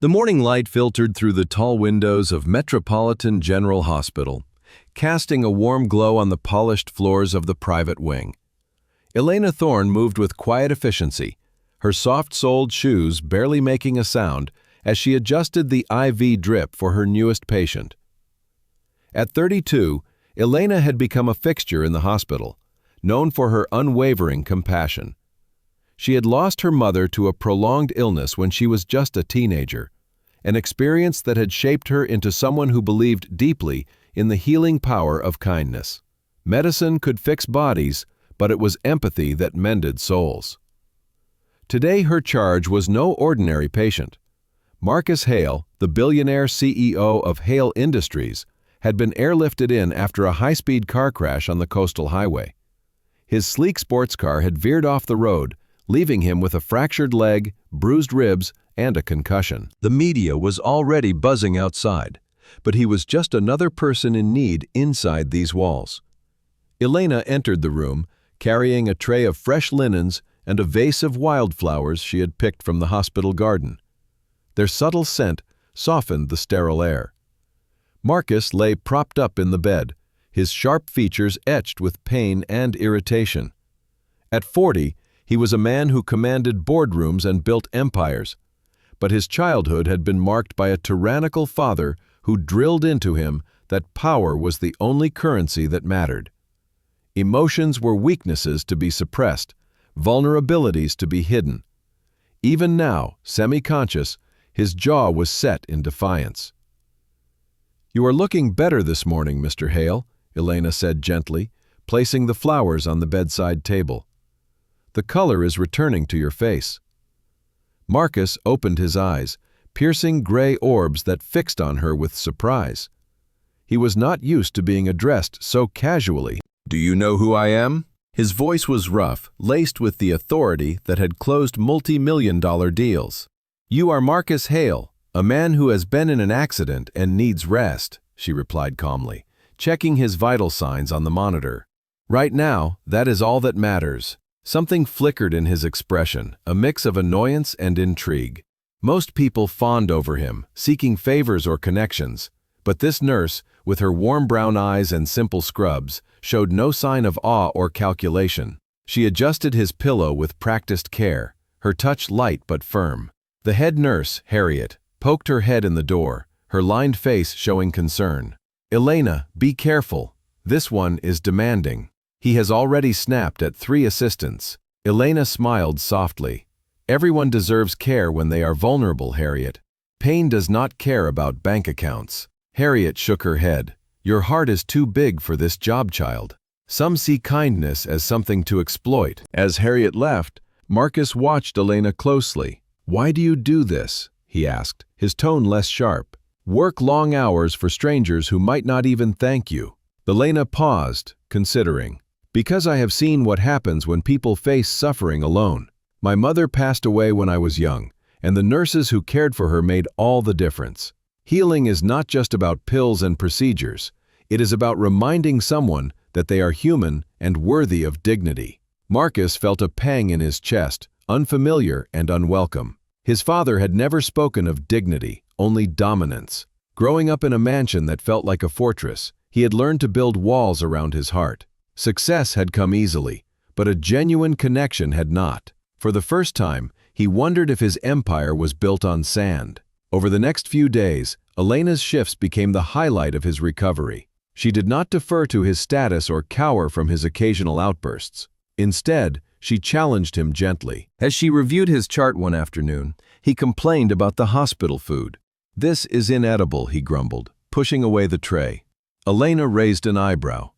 The morning light filtered through the tall windows of Metropolitan General Hospital, casting a warm glow on the polished floors of the private wing. Elena Thorne moved with quiet efficiency, her soft-soled shoes barely making a sound as she adjusted the IV drip for her newest patient. At 32, Elena had become a fixture in the hospital, known for her unwavering compassion. She had lost her mother to a prolonged illness when she was just a teenager, an experience that had shaped her into someone who believed deeply in the healing power of kindness. Medicine could fix bodies, but it was empathy that mended souls. Today her charge was no ordinary patient. Marcus Hale, the billionaire CEO of Hale Industries, had been airlifted in after a high-speed car crash on the coastal highway. His sleek sports car had veered off the road, leaving him with a fractured leg, bruised ribs, and a concussion. The media was already buzzing outside, but he was just another person in need inside these walls. Elena entered the room, carrying a tray of fresh linens and a vase of wildflowers she had picked from the hospital garden. Their subtle scent softened the sterile air. Marcus lay propped up in the bed, his sharp features etched with pain and irritation. At 40, he was a man who commanded boardrooms and built empires, but his childhood had been marked by a tyrannical father who drilled into him that power was the only currency that mattered. Emotions were weaknesses to be suppressed, vulnerabilities to be hidden. Even now, semi-conscious, his jaw was set in defiance. "You are looking better this morning, Mr. Hale," Elena said gently, placing the flowers on the bedside table. "The color is returning to your face." Marcus opened his eyes, piercing gray orbs that fixed on her with surprise. He was not used to being addressed so casually. "Do you know who I am?" His voice was rough, laced with the authority that had closed multi-million-dollar deals. "You are Marcus Hale, a man who has been in an accident and needs rest," she replied calmly, checking his vital signs on the monitor. "Right now, that is all that matters." Something flickered in his expression, a mix of annoyance and intrigue. Most people fawned over him, seeking favors or connections, but this nurse, with her warm brown eyes and simple scrubs, showed no sign of awe or calculation. She adjusted his pillow with practiced care, her touch light but firm. The head nurse, Harriet, poked her head in the door, her lined face showing concern. "Elena, be careful. This one is demanding. He has already snapped at 3 assistants." Elena smiled softly. "Everyone deserves care when they are vulnerable, Harriet. Pain does not care about bank accounts." Harriet shook her head. "Your heart is too big for this job, child." Some see kindness as something to exploit. As Harriet left, Marcus watched Elena closely. "Why do you do this?" he asked, his tone less sharp. "Work long hours for strangers who might not even thank you." Elena paused, considering. "Because I have seen what happens when people face suffering alone. My mother passed away when I was young, and the nurses who cared for her made all the difference. Healing is not just about pills and procedures. It is about reminding someone that they are human and worthy of dignity." Marcus felt a pang in his chest, unfamiliar and unwelcome. His father had never spoken of dignity, only dominance. Growing up in a mansion that felt like a fortress, he had learned to build walls around his heart. Success had come easily, but a genuine connection had not. For the first time, he wondered if his empire was built on sand. Over the next few days, Elena's shifts became the highlight of his recovery. She did not defer to his status or cower from his occasional outbursts. Instead, she challenged him gently. As she reviewed his chart one afternoon, he complained about the hospital food. "This is inedible," he grumbled, pushing away the tray. Elena raised an eyebrow.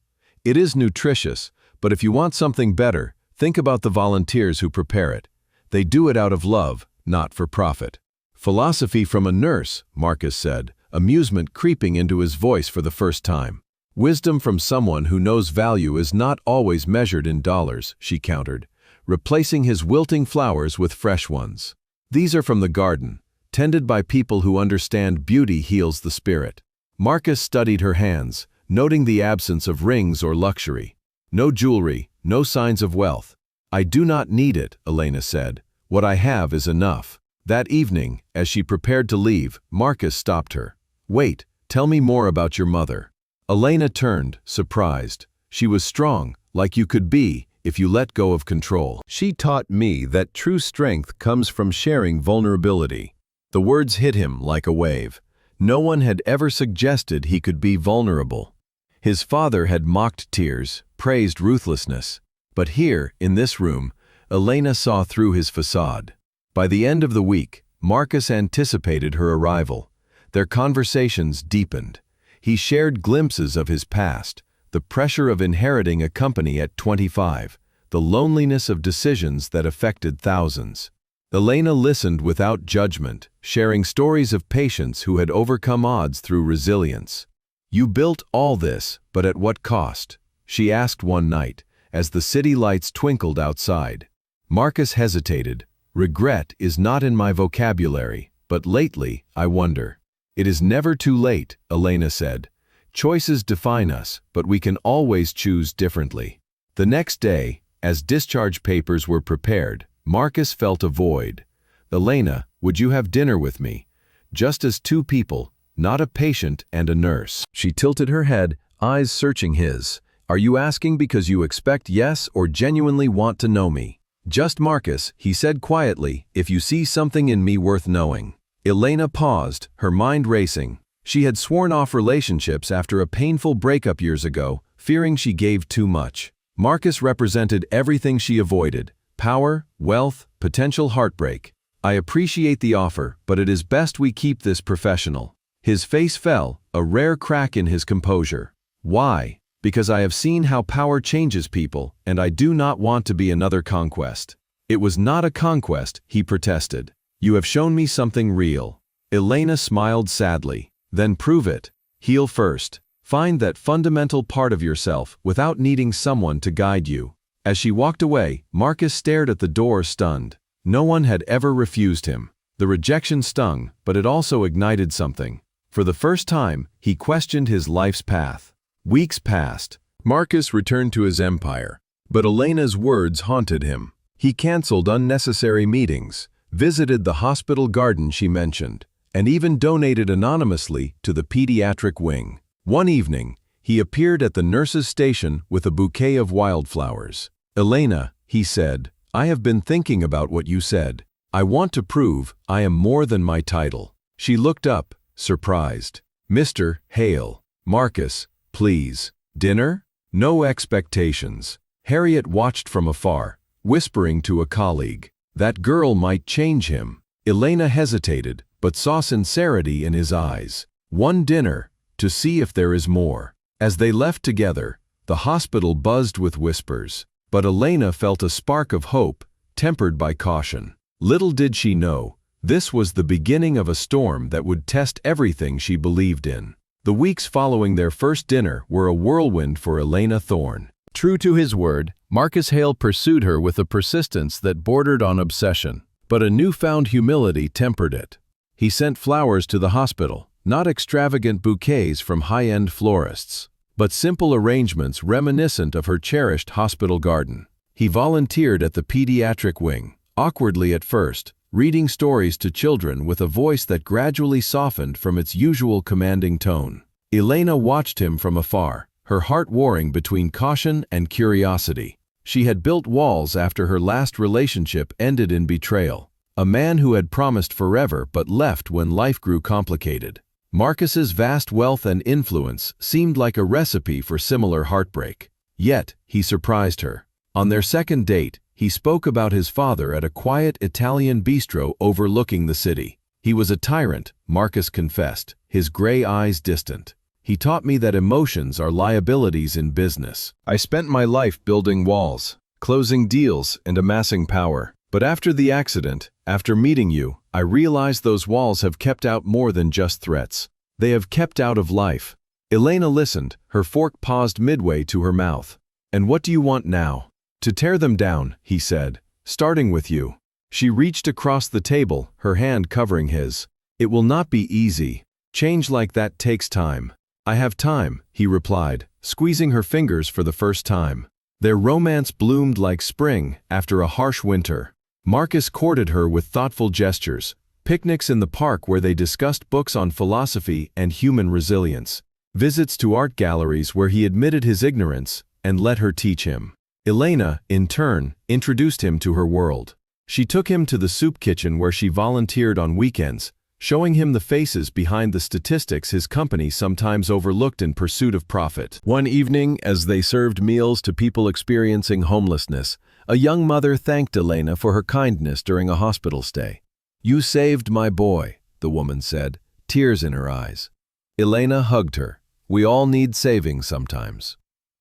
"It is nutritious, but if you want something better, think about the volunteers who prepare it. They do it out of love, not for profit." "Philosophy from a nurse," Marcus said, amusement creeping into his voice for the first time. "Wisdom from someone who knows value is not always measured in dollars," she countered, replacing his wilting flowers with fresh ones. "These are from the garden, tended by people who understand beauty heals the spirit." Marcus studied her hands, noting the absence of rings or luxury. "No jewelry, no signs of wealth." "I do not need it," Elena said. "What I have is enough." That evening, as she prepared to leave, Marcus stopped her. "Wait, tell me more about your mother." Elena turned, surprised. She was strong, like you could be if you let go of control. "She taught me that true strength comes from sharing vulnerability." The words hit him like a wave. No one had ever suggested he could be vulnerable. His father had mocked tears, praised ruthlessness. But here, in this room, Elena saw through his facade. By the end of the week, Marcus anticipated her arrival. Their conversations deepened. He shared glimpses of his past, the pressure of inheriting a company at 25, the loneliness of decisions that affected thousands. Elena listened without judgment, sharing stories of patients who had overcome odds through resilience. "You built all this, but at what cost?" she asked one night, as the city lights twinkled outside. Marcus hesitated. "Regret is not in my vocabulary, but lately, I wonder." "It is never too late," Elena said. "Choices define us, but we can always choose differently." The next day, as discharge papers were prepared, Marcus felt a void. "Elena, would you have dinner with me? Just as two people, not a patient and a nurse." She tilted her head, eyes searching his. "Are you asking because you expect yes or genuinely want to know me?" "Just Marcus," he said quietly, "if you see something in me worth knowing." Elena paused, her mind racing. She had sworn off relationships after a painful breakup years ago, fearing she gave too much. Marcus represented everything she avoided: power, wealth, potential heartbreak. "I appreciate the offer, but it is best we keep this professional." His face fell, a rare crack in his composure. "Why?" "Because I have seen how power changes people, and I do not want to be another conquest." "It was not a conquest," he protested. "You have shown me something real." Elena smiled sadly. "Then prove it. Heal first. Find that fundamental part of yourself without needing someone to guide you." As she walked away, Marcus stared at the door stunned. No one had ever refused him. The rejection stung, but it also ignited something. For the first time, he questioned his life's path. Weeks passed. Marcus returned to his empire, but Elena's words haunted him. He canceled unnecessary meetings, visited the hospital garden she mentioned, and even donated anonymously to the pediatric wing. One evening, he appeared at the nurse's station with a bouquet of wildflowers. "Elena," he said, "I have been thinking about what you said. I want to prove I am more than my title." She looked up, surprised. "Mr. Hale." "Marcus, please." "Dinner?" "No expectations." Harriet watched from afar, whispering to a colleague. "That girl might change him." Elena hesitated, but saw sincerity in his eyes. "One dinner, to see if there is more." As they left together, the hospital buzzed with whispers, but Elena felt a spark of hope, tempered by caution. Little did she know, this was the beginning of a storm that would test everything she believed in. The weeks following their first dinner were a whirlwind for Elena Thorne. True to his word, Marcus Hale pursued her with a persistence that bordered on obsession, but a newfound humility tempered it. He sent flowers to the hospital, not extravagant bouquets from high-end florists, but simple arrangements reminiscent of her cherished hospital garden. He volunteered at the pediatric wing, awkwardly at first, reading stories to children with a voice that gradually softened from its usual commanding tone. Elena watched him from afar, her heart warring between caution and curiosity. She had built walls after her last relationship ended in betrayal. A man who had promised forever but left when life grew complicated. Marcus's vast wealth and influence seemed like a recipe for similar heartbreak. Yet, he surprised her. On their second date, he spoke about his father at a quiet Italian bistro overlooking the city. "He was a tyrant," Marcus confessed, his gray eyes distant. "He taught me that emotions are liabilities in business. I spent my life building walls, closing deals, and amassing power. But after the accident, after meeting you, I realized those walls have kept out more than just threats. They have kept out of life." Elena listened, her fork paused midway to her mouth. "And what do you want now?" "To tear them down," he said, "starting with you." She reached across the table, her hand covering his. "It will not be easy. Change like that takes time." "I have time," he replied, squeezing her fingers for the first time. Their romance bloomed like spring after a harsh winter. Marcus courted her with thoughtful gestures, picnics in the park where they discussed books on philosophy and human resilience, visits to art galleries where he admitted his ignorance and let her teach him. Elena, in turn, introduced him to her world. She took him to the soup kitchen where she volunteered on weekends, showing him the faces behind the statistics his company sometimes overlooked in pursuit of profit. One evening, as they served meals to people experiencing homelessness, a young mother thanked Elena for her kindness during a hospital stay. "You saved my boy," the woman said, tears in her eyes. Elena hugged her. "We all need saving sometimes."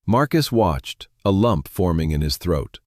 Marcus watched, a lump forming in his throat.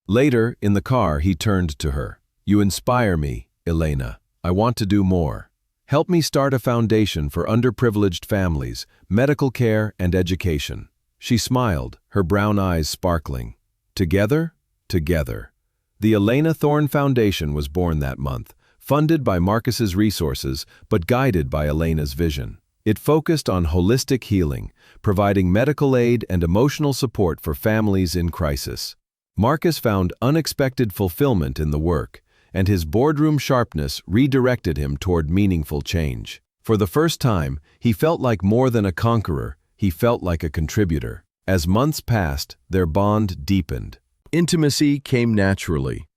Later, in the car, he turned to her. "You inspire me, Elena. I want to do more. Help me start a foundation for underprivileged families, medical care, and education." She smiled, her brown eyes sparkling. Together? Together. The Elena Thorne Foundation was born that month, funded by Marcus's resources, but guided by Elena's vision. It focused on holistic healing, providing medical aid and emotional support for families in crisis. Marcus found unexpected fulfillment in the work, and his boardroom sharpness redirected him toward meaningful change. For the first time, he felt like more than a conqueror, he felt like a contributor. As months passed, their bond deepened. Intimacy came naturally,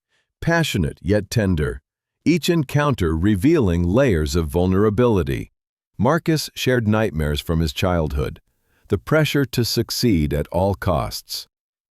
passionate yet tender, each encounter revealing layers of vulnerability. Marcus shared nightmares from his childhood, the pressure to succeed at all costs.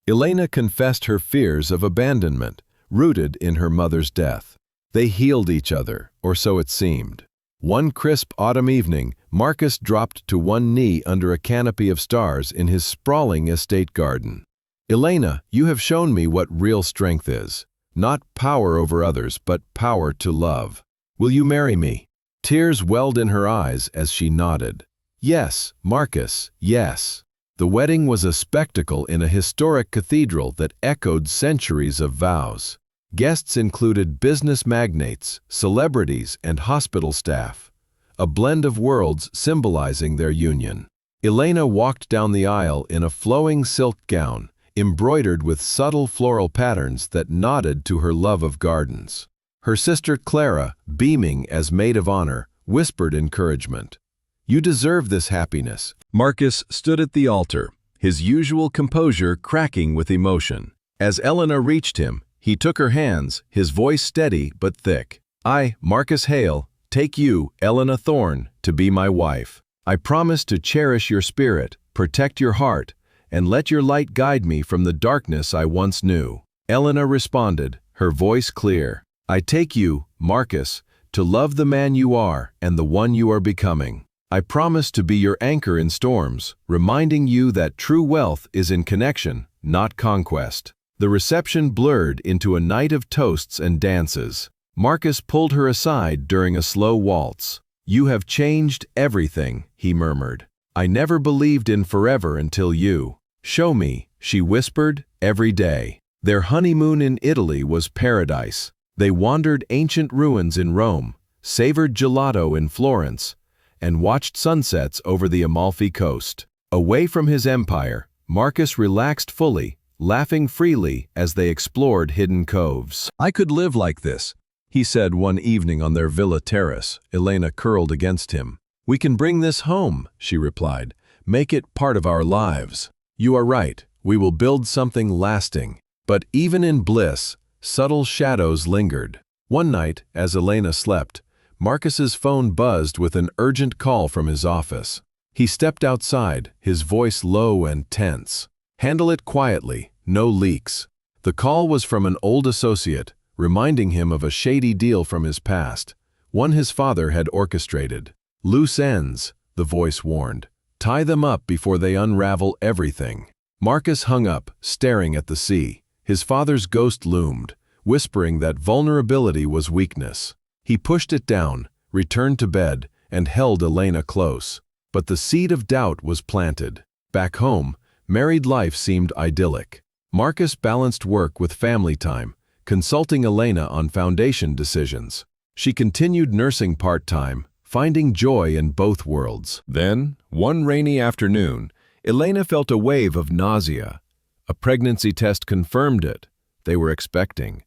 Elena confessed her fears of abandonment, rooted in her mother's death. They healed each other, or so it seemed. One crisp autumn evening, Marcus dropped to one knee under a canopy of stars in his sprawling estate garden. "Elena, you have shown me what real strength is. Not power over others, but power to love. Will you marry me?" Tears welled in her eyes as she nodded. "Yes, Marcus, yes." The wedding was a spectacle in a historic cathedral that echoed centuries of vows. Guests included business magnates, celebrities, and hospital staff, a blend of worlds symbolizing their union. Elena walked down the aisle in a flowing silk gown, embroidered with subtle floral patterns that nodded to her love of gardens. Her sister Clara, beaming as maid of honor, whispered encouragement. "You deserve this happiness." Marcus stood at the altar, his usual composure cracking with emotion. As Elena reached him, he took her hands, his voice steady but thick. "I, Marcus Hale, take you, Elena Thorne, to be my wife. I promise to cherish your spirit, protect your heart, and let your light guide me from the darkness I once knew." Elena responded, her voice clear. "I take you, Marcus, to love the man you are and the one you are becoming. I promise to be your anchor in storms, reminding you that true wealth is in connection, not conquest." The reception blurred into a night of toasts and dances. Marcus pulled her aside during a slow waltz. "You have changed everything," he murmured. "I never believed in forever until you." "Show me," she whispered, "every day." Their honeymoon in Italy was paradise. They wandered ancient ruins in Rome, savored gelato in Florence, and watched sunsets over the Amalfi Coast. Away from his empire, Marcus relaxed fully, laughing freely as they explored hidden coves. "I could live like this," he said one evening on their villa terrace. Elena curled against him. "We can bring this home," she replied. "Make it part of our lives." "You are right. We will build something lasting." But even in bliss, subtle shadows lingered. One night, as Elena slept, Marcus's phone buzzed with an urgent call from his office. He stepped outside, his voice low and tense. "Handle it quietly, no leaks." The call was from an old associate, reminding him of a shady deal from his past, one his father had orchestrated. "Loose ends," the voice warned. "Tie them up before they unravel everything." Marcus hung up, staring at the sea. His father's ghost loomed, whispering that vulnerability was weakness. He pushed it down, returned to bed, and held Elena close. But the seed of doubt was planted. Back home, married life seemed idyllic. Marcus balanced work with family time, consulting Elena on foundation decisions. She continued nursing part-time, finding joy in both worlds. Then, one rainy afternoon, Elena felt a wave of nausea. A pregnancy test confirmed it. They were expecting.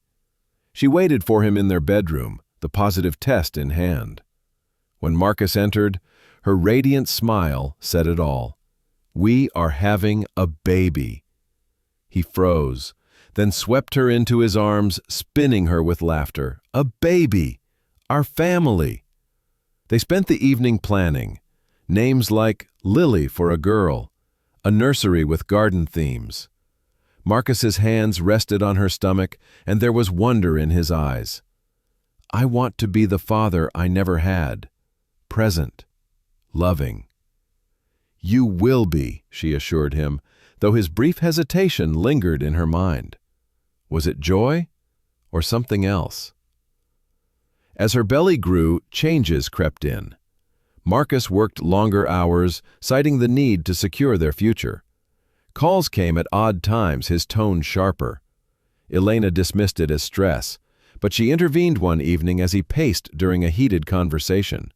She waited for him in their bedroom, the positive test in hand. When Marcus entered, her radiant smile said it all. "We are having a baby." He froze, then swept her into his arms, spinning her with laughter. "A baby! Our family!" They spent the evening planning. Names like Lily for a girl, a nursery with garden themes. Marcus's hands rested on her stomach, and there was wonder in his eyes. "I want to be the father I never had. Present. Loving." "You will be," she assured him, though his brief hesitation lingered in her mind. Was it joy or something else? As her belly grew, changes crept in. Marcus worked longer hours, citing the need to secure their future. Calls came at odd times, his tone sharper. Elena dismissed it as stress, but she intervened one evening as he paced during a heated conversation.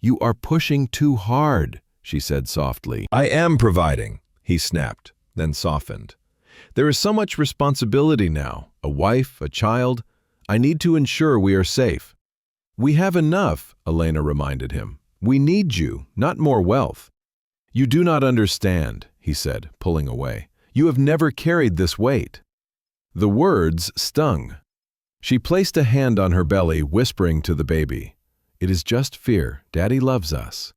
"You are pushing too hard," she said softly. "I am providing," he snapped, then softened. "There is so much responsibility now, a wife, a child. I need to ensure we are safe." "We have enough," Elena reminded him. "We need you, not more wealth." "You do not understand," he said, pulling away. "You have never carried this weight." The words stung. She placed a hand on her belly, whispering to the baby, "It is just fear. Daddy loves us."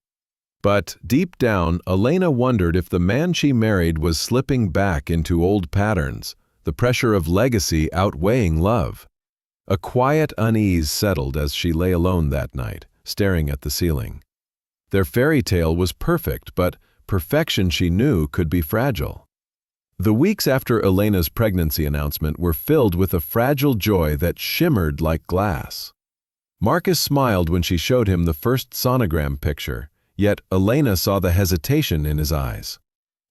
But deep down, Elena wondered if the man she married was slipping back into old patterns, the pressure of legacy outweighing love. A quiet unease settled as she lay alone that night, staring at the ceiling. Their fairy tale was perfect, but perfection, she knew, could be fragile. The weeks after Elena's pregnancy announcement were filled with a fragile joy that shimmered like glass. Marcus smiled when she showed him the first sonogram picture, yet Elena saw the hesitation in his eyes.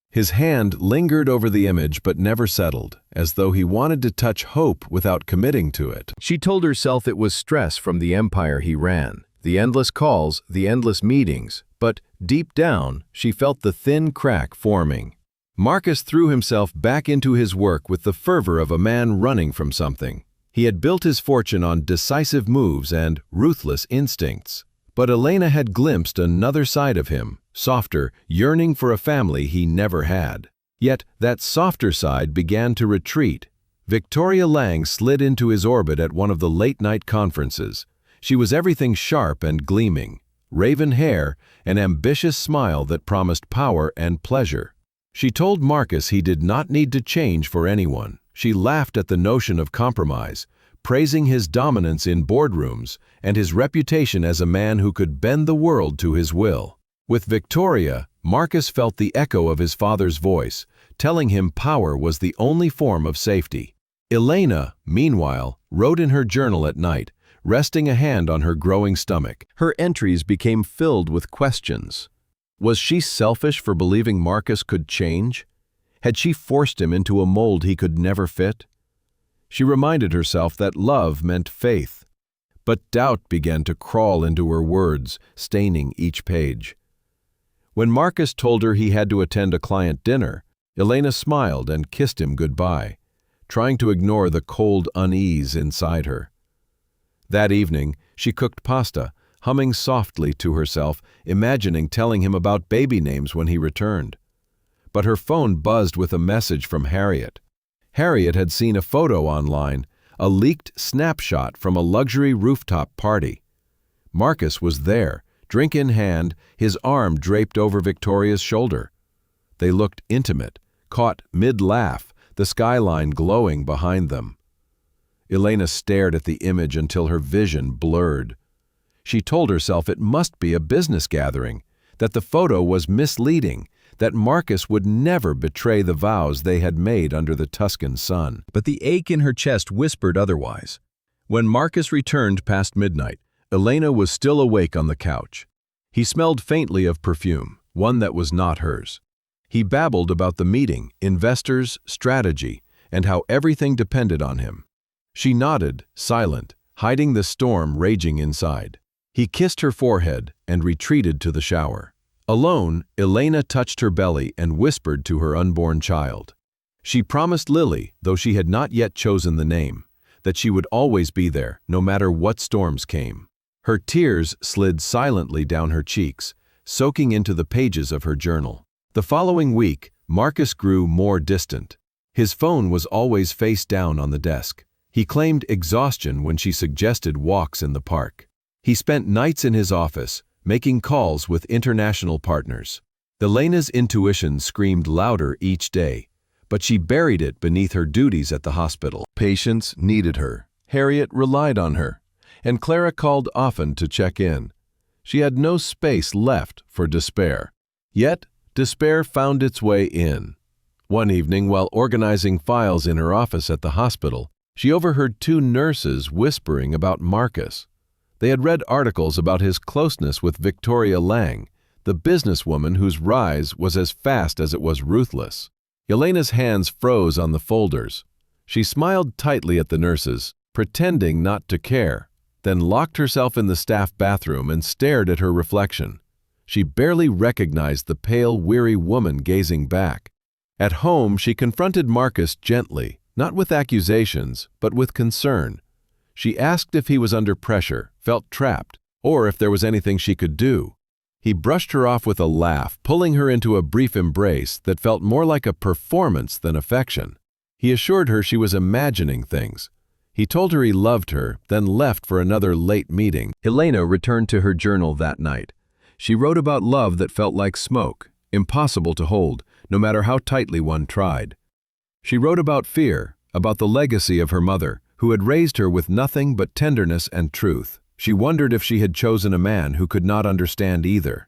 His hand lingered over the image but never settled, as though he wanted to touch hope without committing to it. She told herself it was stress from the empire he ran, the endless calls, the endless meetings, but deep down, she felt the thin crack forming. Marcus threw himself back into his work with the fervor of a man running from something. He had built his fortune on decisive moves and ruthless instincts. But Elena had glimpsed another side of him, softer, yearning for a family he never had. Yet that softer side began to retreat. Victoria Lang slid into his orbit at one of the late-night conferences. She was everything sharp and gleaming, raven hair, an ambitious smile that promised power and pleasure. She told Marcus he did not need to change for anyone. She laughed at the notion of compromise, praising his dominance in boardrooms and his reputation as a man who could bend the world to his will. With Victoria, Marcus felt the echo of his father's voice, telling him power was the only form of safety. Elena, meanwhile, wrote in her journal at night, resting a hand on her growing stomach. Her entries became filled with questions. Was she selfish for believing Marcus could change? Had she forced him into a mold he could never fit? She reminded herself that love meant faith. But doubt began to crawl into her words, staining each page. When Marcus told her he had to attend a client dinner, Elena smiled and kissed him goodbye, trying to ignore the cold unease inside her. That evening, she cooked pasta, humming softly to herself, imagining telling him about baby names when he returned. But her phone buzzed with a message from Harriet. Harriet had seen a photo online, a leaked snapshot from a luxury rooftop party. Marcus was there, drink in hand, his arm draped over Victoria's shoulder. They looked intimate, caught mid-laugh, the skyline glowing behind them. Elena stared at the image until her vision blurred. She told herself it must be a business gathering, that the photo was misleading, that Marcus would never betray the vows they had made under the Tuscan sun. But the ache in her chest whispered otherwise. When Marcus returned past midnight, Elena was still awake on the couch. He smelled faintly of perfume, one that was not hers. He babbled about the meeting, investors, strategy, and how everything depended on him. She nodded, silent, hiding the storm raging inside. He kissed her forehead and retreated to the shower. Alone, Elena touched her belly and whispered to her unborn child. She promised Lily, though she had not yet chosen the name. that she would always be there, no matter what storms came. Her tears slid silently down her cheeks, soaking into the pages of her journal. The following week, Marcus grew more distant. His phone was always face down on the desk. He claimed exhaustion when she suggested walks in the park. He spent nights in his office, making calls with international partners. Elena's intuition screamed louder each day, but she buried it beneath her duties at the hospital. Patients needed her. Harriet relied on her, and Clara called often to check in. She had no space left for despair. Yet, despair found its way in. One evening, while organizing files in her office at the hospital, she overheard two nurses whispering about Marcus. They had read articles about his closeness with Victoria Lang, the businesswoman whose rise was as fast as it was ruthless. Elena's hands froze on the folders. She smiled tightly at the nurses, pretending not to care, then locked herself in the staff bathroom and stared at her reflection. She barely recognized the pale, weary woman gazing back. At home, she confronted Marcus gently, not with accusations, but with concern. She asked if he was under pressure, felt trapped, or if there was anything she could do. He brushed her off with a laugh, pulling her into a brief embrace that felt more like a performance than affection. He assured her she was imagining things. He told her he loved her, then left for another late meeting. Elena returned to her journal that night. She wrote about love that felt like smoke, impossible to hold, no matter how tightly one tried. She wrote about fear, about the legacy of her mother, who had raised her with nothing but tenderness and truth. She wondered if she had chosen a man who could not understand either.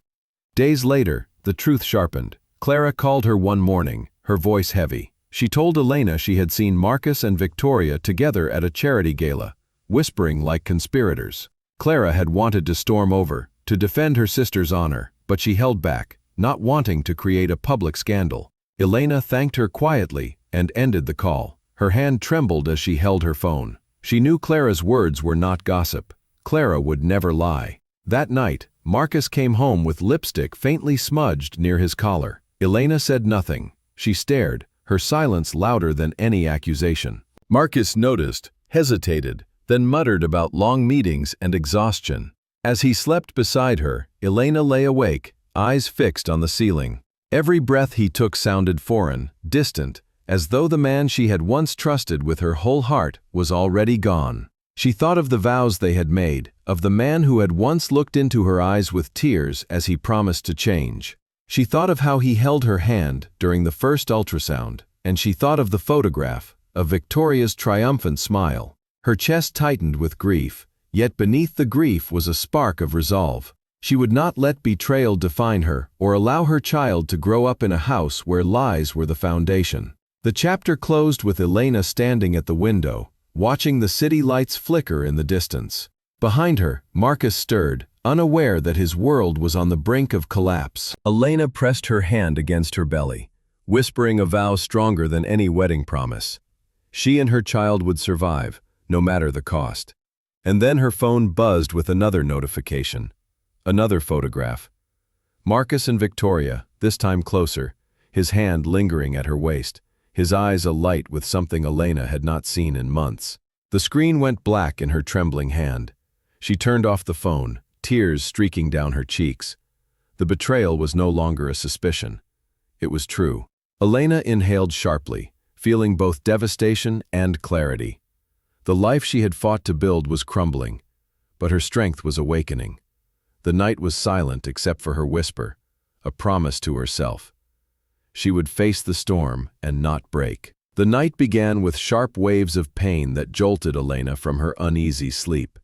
Days later, the truth sharpened. Clara called her one morning, her voice heavy. She told Elena she had seen Marcus and Victoria together at a charity gala, whispering like conspirators. Clara had wanted to storm over, to defend her sister's honor, but she held back, not wanting to create a public scandal. Elena thanked her quietly and ended the call. Her hand trembled as she held her phone. She knew Clara's words were not gossip. Clara would never lie. That night, Marcus came home with lipstick faintly smudged near his collar. Elena said nothing. She stared, her silence louder than any accusation. Marcus noticed, hesitated, then muttered about long meetings and exhaustion. As he slept beside her, Elena lay awake, eyes fixed on the ceiling. Every breath he took sounded foreign, distant, as though the man she had once trusted with her whole heart was already gone. She thought of the vows they had made, of the man who had once looked into her eyes with tears as he promised to change. She thought of how he held her hand during the first ultrasound, and she thought of the photograph, of Victoria's triumphant smile. Her chest tightened with grief, yet beneath the grief was a spark of resolve. She would not let betrayal define her or allow her child to grow up in a house where lies were the foundation. The chapter closed with Elena standing at the window, watching the city lights flicker in the distance. Behind her, Marcus stirred, unaware that his world was on the brink of collapse. Elena pressed her hand against her belly, whispering a vow stronger than any wedding promise. She and her child would survive, no matter the cost. And then her phone buzzed with another notification. Another photograph. Marcus and Victoria, this time closer, his hand lingering at her waist, his eyes alight with something Elena had not seen in months. The screen went black in her trembling hand. She turned off the phone, tears streaking down her cheeks. The betrayal was no longer a suspicion. It was true. Elena inhaled sharply, feeling both devastation and clarity. The life she had fought to build was crumbling, but her strength was awakening. The night was silent except for her whisper, a promise to herself. She would face the storm and not break. The night began with sharp waves of pain that jolted Elena from her uneasy sleep.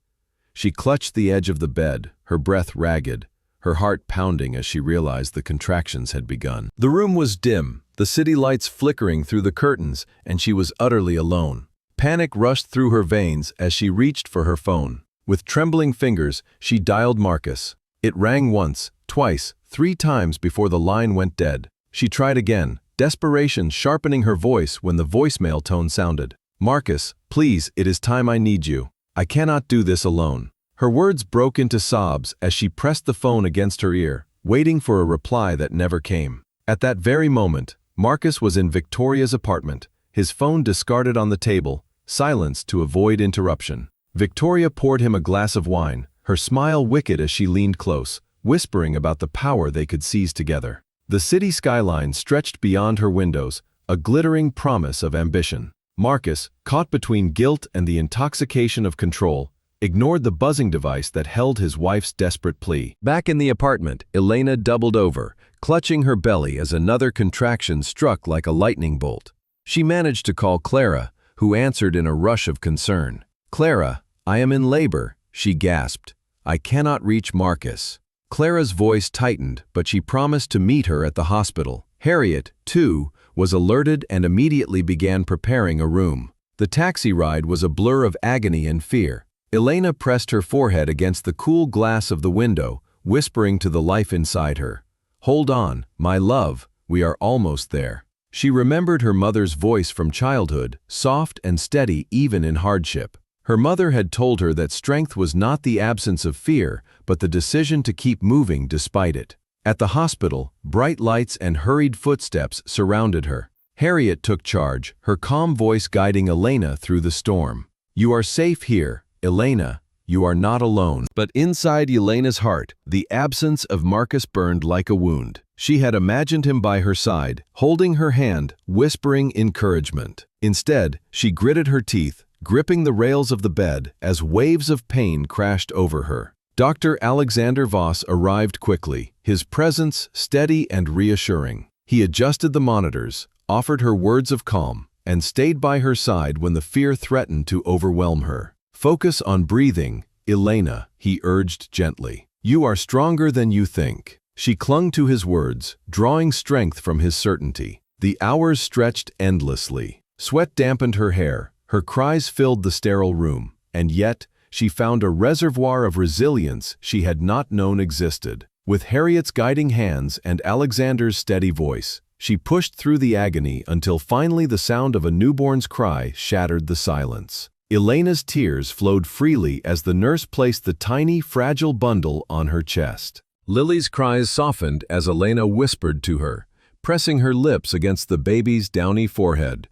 She clutched the edge of the bed, her breath ragged, her heart pounding as she realized the contractions had begun. The room was dim, the city lights flickering through the curtains, and she was utterly alone. Panic rushed through her veins as she reached for her phone. With trembling fingers, she dialed Marcus. It rang once, twice, 3 times before the line went dead. She tried again, desperation sharpening her voice when the voicemail tone sounded. "Marcus, please, it is time I need you. I cannot do this alone." Her words broke into sobs as she pressed the phone against her ear, waiting for a reply that never came. At that very moment, Marcus was in Victoria's apartment, his phone discarded on the table, silence to avoid interruption. Victoria poured him a glass of wine, her smile wicked as she leaned close, whispering about the power they could seize together. The city skyline stretched beyond her windows, a glittering promise of ambition. Marcus, caught between guilt and the intoxication of control, ignored the buzzing device that held his wife's desperate plea. Back in the apartment, Elena doubled over, clutching her belly as another contraction struck like a lightning bolt. She managed to call Clara, who answered in a rush of concern. "Clara, I am in labor," she gasped. "I cannot reach Marcus." Clara's voice tightened, but she promised to meet her at the hospital. Harriet, too, was alerted and immediately began preparing a room. The taxi ride was a blur of agony and fear. Elena pressed her forehead against the cool glass of the window, whispering to the life inside her, "Hold on, my love, we are almost there." She remembered her mother's voice from childhood, soft and steady even in hardship. Her mother had told her that strength was not the absence of fear, but the decision to keep moving despite it. At the hospital, bright lights and hurried footsteps surrounded her. Harriet took charge, her calm voice guiding Elena through the storm. "You are safe here, Elena. You are not alone." But inside Elena's heart, the absence of Marcus burned like a wound. She had imagined him by her side, holding her hand, whispering encouragement. Instead, she gritted her teeth, gripping the rails of the bed as waves of pain crashed over her. Dr. Alexander Voss arrived quickly, his presence steady and reassuring. He adjusted the monitors, offered her words of calm, and stayed by her side when the fear threatened to overwhelm her. "Focus on breathing, Elena," he urged gently. "You are stronger than you think." She clung to his words, drawing strength from his certainty. The hours stretched endlessly. Sweat dampened her hair, her cries filled the sterile room, and yet she found a reservoir of resilience she had not known existed. With Harriet's guiding hands and Alexander's steady voice, she pushed through the agony until finally the sound of a newborn's cry shattered the silence. Elena's tears flowed freely as the nurse placed the tiny, fragile bundle on her chest. Lily's cries softened as Elena whispered to her, pressing her lips against the baby's downy forehead.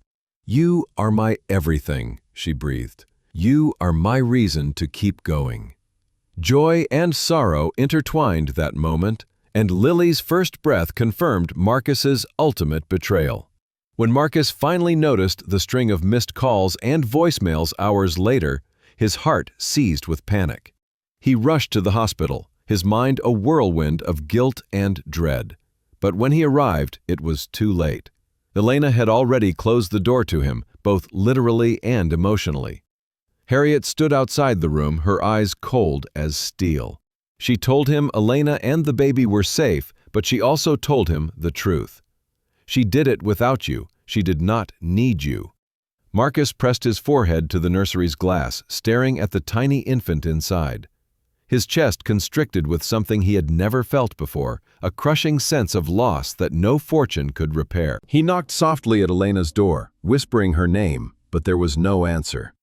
"You are my everything," she breathed. "You are my reason to keep going." Joy and sorrow intertwined that moment, and Lily's first breath confirmed Marcus's ultimate betrayal. When Marcus finally noticed the string of missed calls and voicemails hours later, his heart seized with panic. He rushed to the hospital, his mind a whirlwind of guilt and dread. But when he arrived, it was too late. Elena had already closed the door to him, both literally and emotionally. Harriet stood outside the room, her eyes cold as steel. She told him Elena and the baby were safe, but she also told him the truth. "She did it without you. She did not need you." Marcus pressed his forehead to the nursery's glass, staring at the tiny infant inside. His chest constricted with something he had never felt before, a crushing sense of loss that no fortune could repair. He knocked softly at Elena's door, whispering her name, but there was no answer.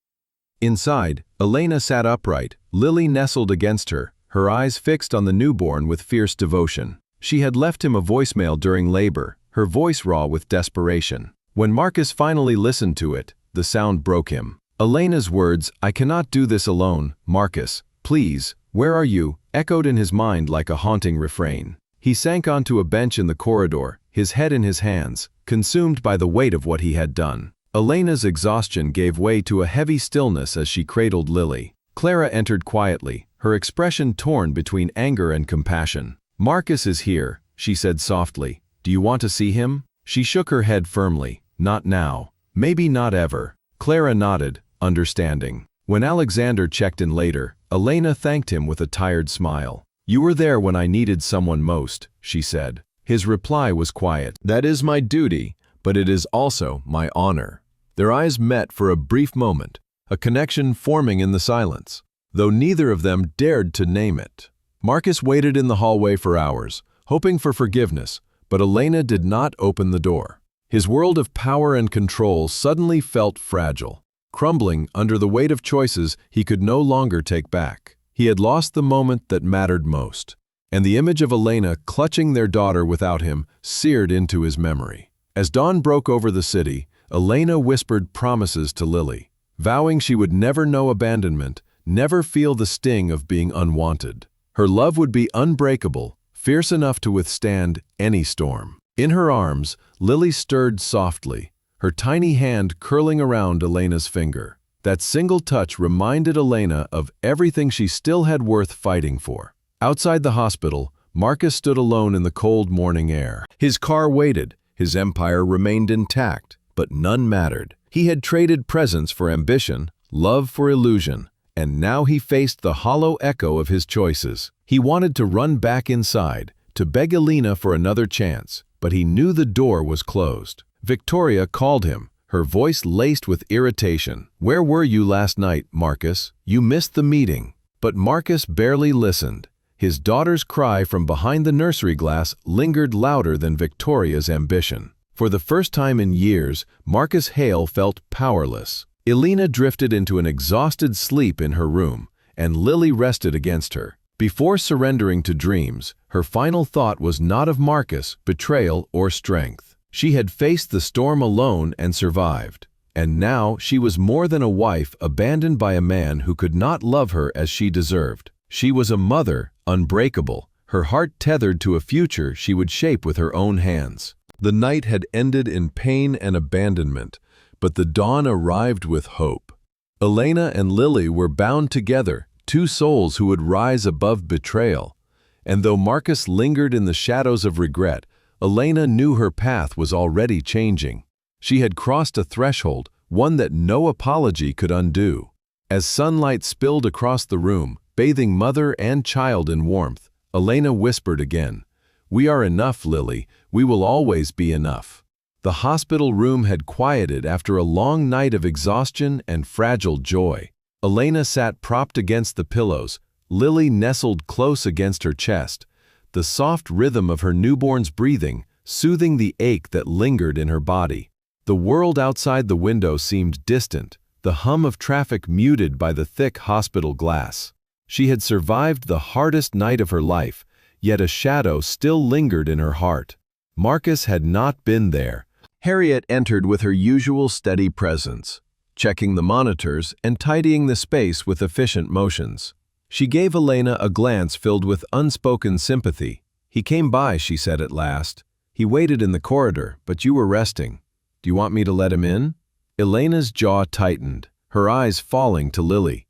Inside, Elena sat upright, Lily nestled against her, her eyes fixed on the newborn with fierce devotion. She had left him a voicemail during labor, her voice raw with desperation. When Marcus finally listened to it, the sound broke him. Elena's words, "I cannot do this alone, Marcus, please, where are you?" echoed in his mind like a haunting refrain. He sank onto a bench in the corridor, his head in his hands, consumed by the weight of what he had done. Elena's exhaustion gave way to a heavy stillness as she cradled Lily. Clara entered quietly, her expression torn between anger and compassion. "Marcus is here," she said softly. "Do you want to see him?" She shook her head firmly. "Not now. Maybe not ever." Clara nodded, understanding. When Alexander checked in later, Elena thanked him with a tired smile. "You were there when I needed someone most," she said. His reply was quiet. "That is my duty, but it is also my honor." Their eyes met for a brief moment, a connection forming in the silence, though neither of them dared to name it. Marcus waited in the hallway for hours, hoping for forgiveness, but Elena did not open the door. His world of power and control suddenly felt fragile, crumbling under the weight of choices he could no longer take back. He had lost the moment that mattered most, and the image of Elena clutching their daughter without him seared into his memory. As dawn broke over the city, Elena whispered promises to Lily. vowing she would never know abandonment, never feel the sting of being unwanted. Her love would be unbreakable, fierce enough to withstand any storm. In her arms, Lily stirred softly, her tiny hand curling around Elena's finger. That single touch reminded Elena of everything she still had worth fighting for. Outside the hospital, Marcus stood alone in the cold morning air. His car waited, his empire remained intact, but none mattered. He had traded presence for ambition, love for illusion, and now he faced the hollow echo of his choices. He wanted to run back inside, to beg Elena for another chance, but he knew the door was closed. Victoria called him, her voice laced with irritation. "Where were you last night, Marcus? You missed the meeting." But Marcus barely listened. His daughter's cry from behind the nursery glass lingered louder than Victoria's ambition. For the first time in years, Marcus Hale felt powerless. Elena drifted into an exhausted sleep in her room, and Lily rested against her. Before surrendering to dreams, her final thought was not of Marcus, betrayal, or strength. She had faced the storm alone and survived. And now she was more than a wife abandoned by a man who could not love her as she deserved. She was a mother, unbreakable, her heart tethered to a future she would shape with her own hands. The night had ended in pain and abandonment, but the dawn arrived with hope. Elena and Lily were bound together, two souls who would rise above betrayal. And though Marcus lingered in the shadows of regret, Elena knew her path was already changing. She had crossed a threshold, one that no apology could undo. As sunlight spilled across the room, bathing mother and child in warmth, Elena whispered again, "We are enough, Lily. We will always be enough." The hospital room had quieted after a long night of exhaustion and fragile joy. Elena sat propped against the pillows, Lily nestled close against her chest, the soft rhythm of her newborn's breathing soothing the ache that lingered in her body. The world outside the window seemed distant, the hum of traffic muted by the thick hospital glass. She had survived the hardest night of her life, yet a shadow still lingered in her heart. Marcus had not been there. Harriet entered with her usual steady presence, checking the monitors and tidying the space with efficient motions. She gave Elena a glance filled with unspoken sympathy. "He came by," she said at last. "He waited in the corridor, but you were resting. Do you want me to let him in?" Elena's jaw tightened, her eyes falling to Lily.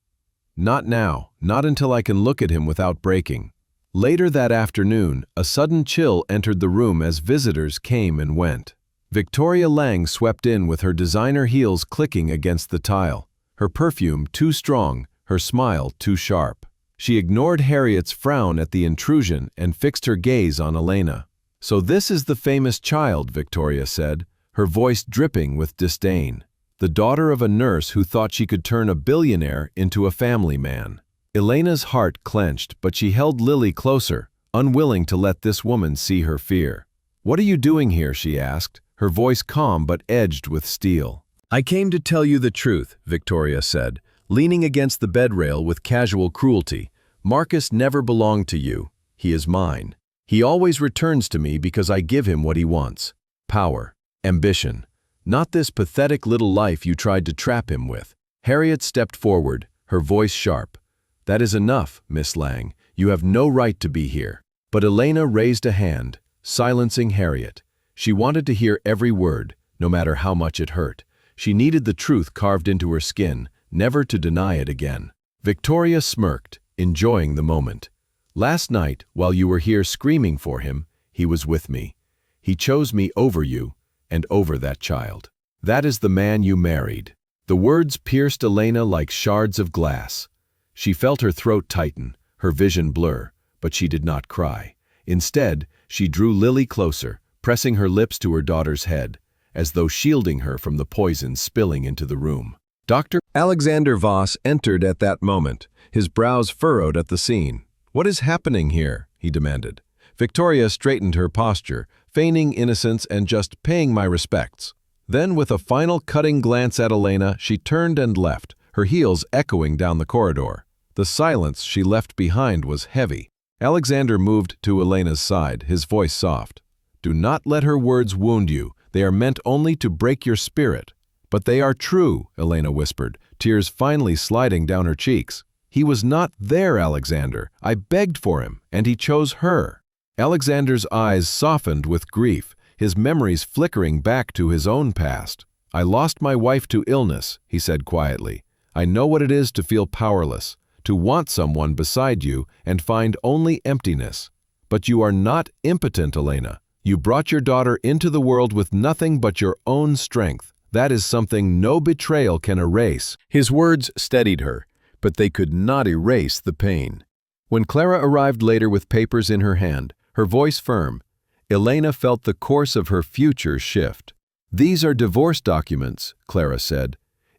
"Not now, not until I can look at him without breaking." Later that afternoon, a sudden chill entered the room as visitors came and went. Victoria Lang swept in with her designer heels clicking against the tile, her perfume too strong, her smile too sharp. She ignored Harriet's frown at the intrusion and fixed her gaze on Elena. "So this is the famous child," Victoria said, her voice dripping with disdain. "The daughter of a nurse who thought she could turn a billionaire into a family man." Elena's heart clenched, but she held Lily closer, unwilling to let this woman see her fear. "What are you doing here?" she asked, her voice calm but edged with steel. "I came to tell you the truth," Victoria said, leaning against the bedrail with casual cruelty. "Marcus never belonged to you. He is mine. He always returns to me because I give him what he wants. Power, ambition. Not this pathetic little life you tried to trap him with." Harriet stepped forward, her voice sharp. "That is enough, Miss Lang. You have no right to be here." But Elena raised a hand, silencing Harriet. She wanted to hear every word, no matter how much it hurt. She needed the truth carved into her skin, never to deny it again. Victoria smirked, enjoying the moment. "Last night, while you were here screaming for him, he was with me. He chose me over you, and over that child. That is the man you married." The words pierced Elena like shards of glass. She felt her throat tighten, her vision blur, but she did not cry. Instead, she drew Lily closer, pressing her lips to her daughter's head, as though shielding her from the poison spilling into the room. Dr. Alexander Voss entered at that moment, his brows furrowed at the scene. "What is happening here?" he demanded. Victoria straightened her posture, feigning innocence and just paying my respects. Then, with a final cutting glance at Elena, she turned and left, her heels echoing down the corridor. The silence she left behind was heavy. Alexander moved to Elena's side, his voice soft. "Do not let her words wound you. They are meant only to break your spirit." "But they are true," Elena whispered, tears finally sliding down her cheeks. He was not there, Alexander. I begged for him, and he chose her. Alexander's eyes softened with grief, his memories flickering back to his own past. I lost my wife to illness, he said quietly. I know what it is to feel powerless, to want someone beside you and find only emptiness. But you are not impotent, Elena. You brought your daughter into the world with nothing but your own strength. That is something no betrayal can erase. His words steadied her, but they could not erase the pain. When Clara arrived later with papers in her hand, her voice firm, Elena felt the course of her future shift. These are divorce documents, Clara said.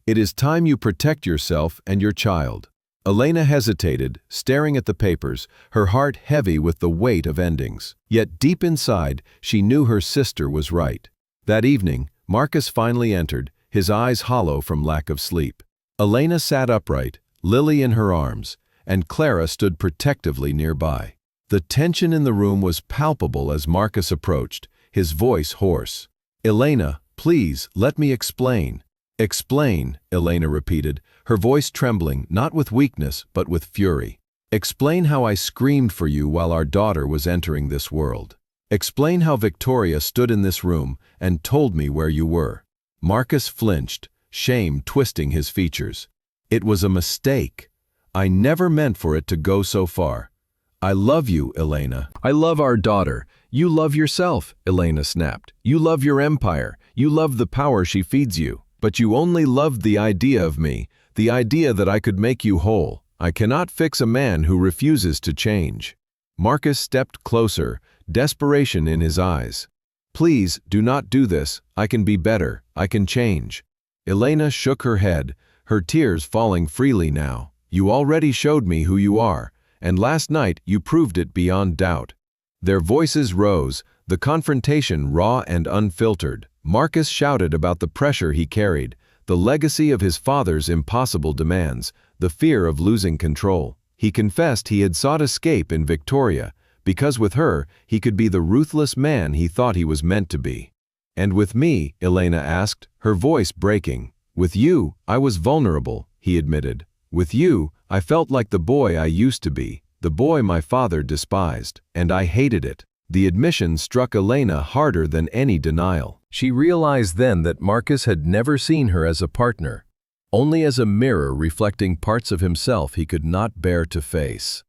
It is time you protect yourself and your child. Elena hesitated, staring at the papers, her heart heavy with the weight of endings. Yet deep inside, she knew her sister was right. That evening, Marcus finally entered, his eyes hollow from lack of sleep. Elena sat upright, Lily in her arms, and Clara stood protectively nearby. The tension in the room was palpable as Marcus approached, his voice hoarse. Elena, please, let me explain. Explain, Elena repeated, her voice trembling, not with weakness, but with fury. Explain how I screamed for you while our daughter was entering this world. Explain how Victoria stood in this room and told me where you were. Marcus flinched, shame twisting his features. It was a mistake. I never meant for it to go so far. I love you, Elena. I love our daughter. You love yourself, Elena snapped. You love your empire. You love the power she feeds you. But you only loved the idea of me, the idea that I could make you whole. I cannot fix a man who refuses to change. Marcus stepped closer, desperation in his eyes. Please, do not do this. I can be better. I can change. Elena shook her head, her tears falling freely now. You already showed me who you are, and last night you proved it beyond doubt. Their voices rose, the confrontation raw and unfiltered. Marcus shouted about the pressure he carried, the legacy of his father's impossible demands, the fear of losing control. He confessed he had sought escape in Victoria, because with her, he could be the ruthless man he thought he was meant to be. And with me, Elena asked, her voice breaking. With you, I was vulnerable, he admitted. With you, I felt like the boy I used to be, the boy my father despised, and I hated it. The admission struck Elena harder than any denial. She realized then that Marcus had never seen her as a partner, only as a mirror reflecting parts of himself he could not bear to face.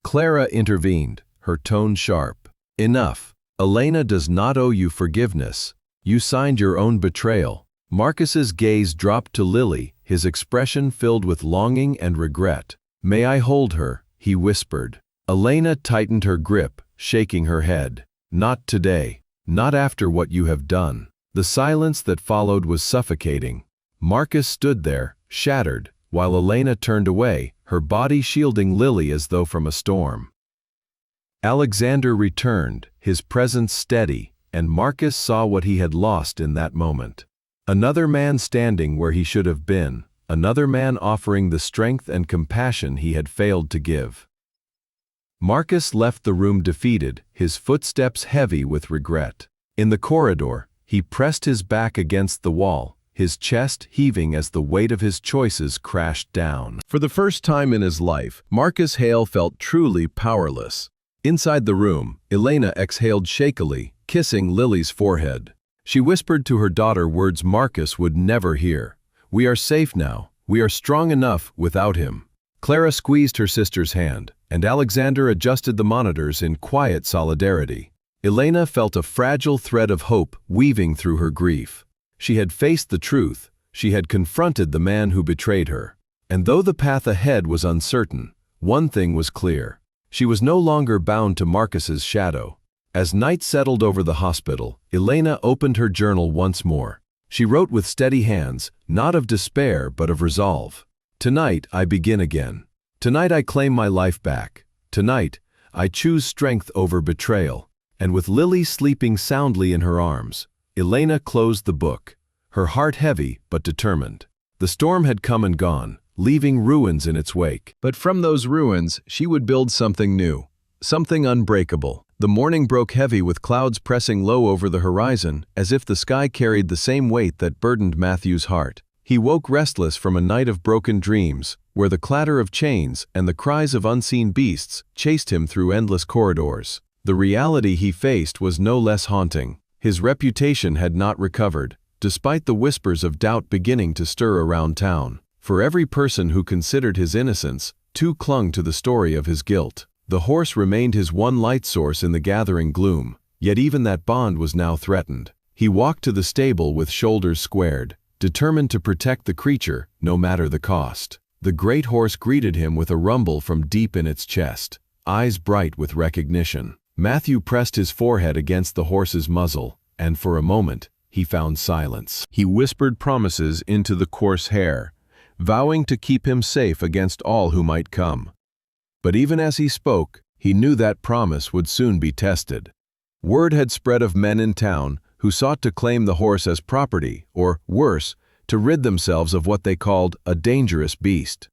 Clara intervened, her tone sharp. Enough. Elena does not owe you forgiveness. You signed your own betrayal. Marcus's gaze dropped to Lily, his expression filled with longing and regret. May I hold her? He whispered. Elena tightened her grip, shaking her head. Not today. Not after what you have done. The silence that followed was suffocating. Marcus stood there, shattered, while Elena turned away, her body shielding Lily as though from a storm. Alexander returned, his presence steady, and Marcus saw what he had lost in that moment. Another man standing where he should have been, another man offering the strength and compassion he had failed to give. Marcus left the room defeated, his footsteps heavy with regret. In the corridor, he pressed his back against the wall, his chest heaving as the weight of his choices crashed down. For the first time in his life, Marcus Hale felt truly powerless. Inside the room, Elena exhaled shakily, kissing Lily's forehead. She whispered to her daughter words Marcus would never hear. We are safe now. We are strong enough without him. Clara squeezed her sister's hand, and Alexander adjusted the monitors in quiet solidarity. Elena felt a fragile thread of hope weaving through her grief. She had faced the truth. She had confronted the man who betrayed her. And though the path ahead was uncertain, one thing was clear. She was no longer bound to Marcus's shadow. As night settled over the hospital, Elena opened her journal once more. She wrote with steady hands, not of despair but of resolve. Tonight I begin again. Tonight I claim my life back. Tonight I choose strength over betrayal. And with Lily sleeping soundly in her arms, Elena closed the book, her heart heavy but determined. The storm had come and gone, leaving ruins in its wake. But from those ruins, she would build something new, something unbreakable. The morning broke heavy with clouds pressing low over the horizon, as if the sky carried the same weight that burdened Matthew's heart. He woke restless from a night of broken dreams, where the clatter of chains and the cries of unseen beasts chased him through endless corridors. The reality he faced was no less haunting. His reputation had not recovered, despite the whispers of doubt beginning to stir around town. For every person who considered his innocence, two clung to the story of his guilt. The horse remained his one light source in the gathering gloom, yet even that bond was now threatened. He walked to the stable with shoulders squared, determined to protect the creature, no matter the cost. The great horse greeted him with a rumble from deep in its chest, eyes bright with recognition. Matthew pressed his forehead against the horse's muzzle, and for a moment, he found silence. He whispered promises into the coarse hair, vowing to keep him safe against all who might come. But even as he spoke, he knew that promise would soon be tested. Word had spread of men in town who sought to claim the horse as property, or worse, to rid themselves of what they called a dangerous beast.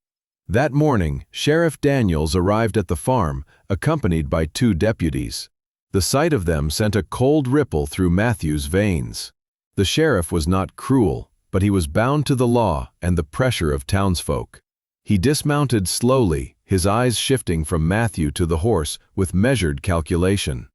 That morning, Sheriff Daniels arrived at the farm, accompanied by 2 deputies. The sight of them sent a cold ripple through Matthew's veins. The sheriff was not cruel, but he was bound to the law and the pressure of townsfolk. He dismounted slowly, his eyes shifting from Matthew to the horse with measured calculation.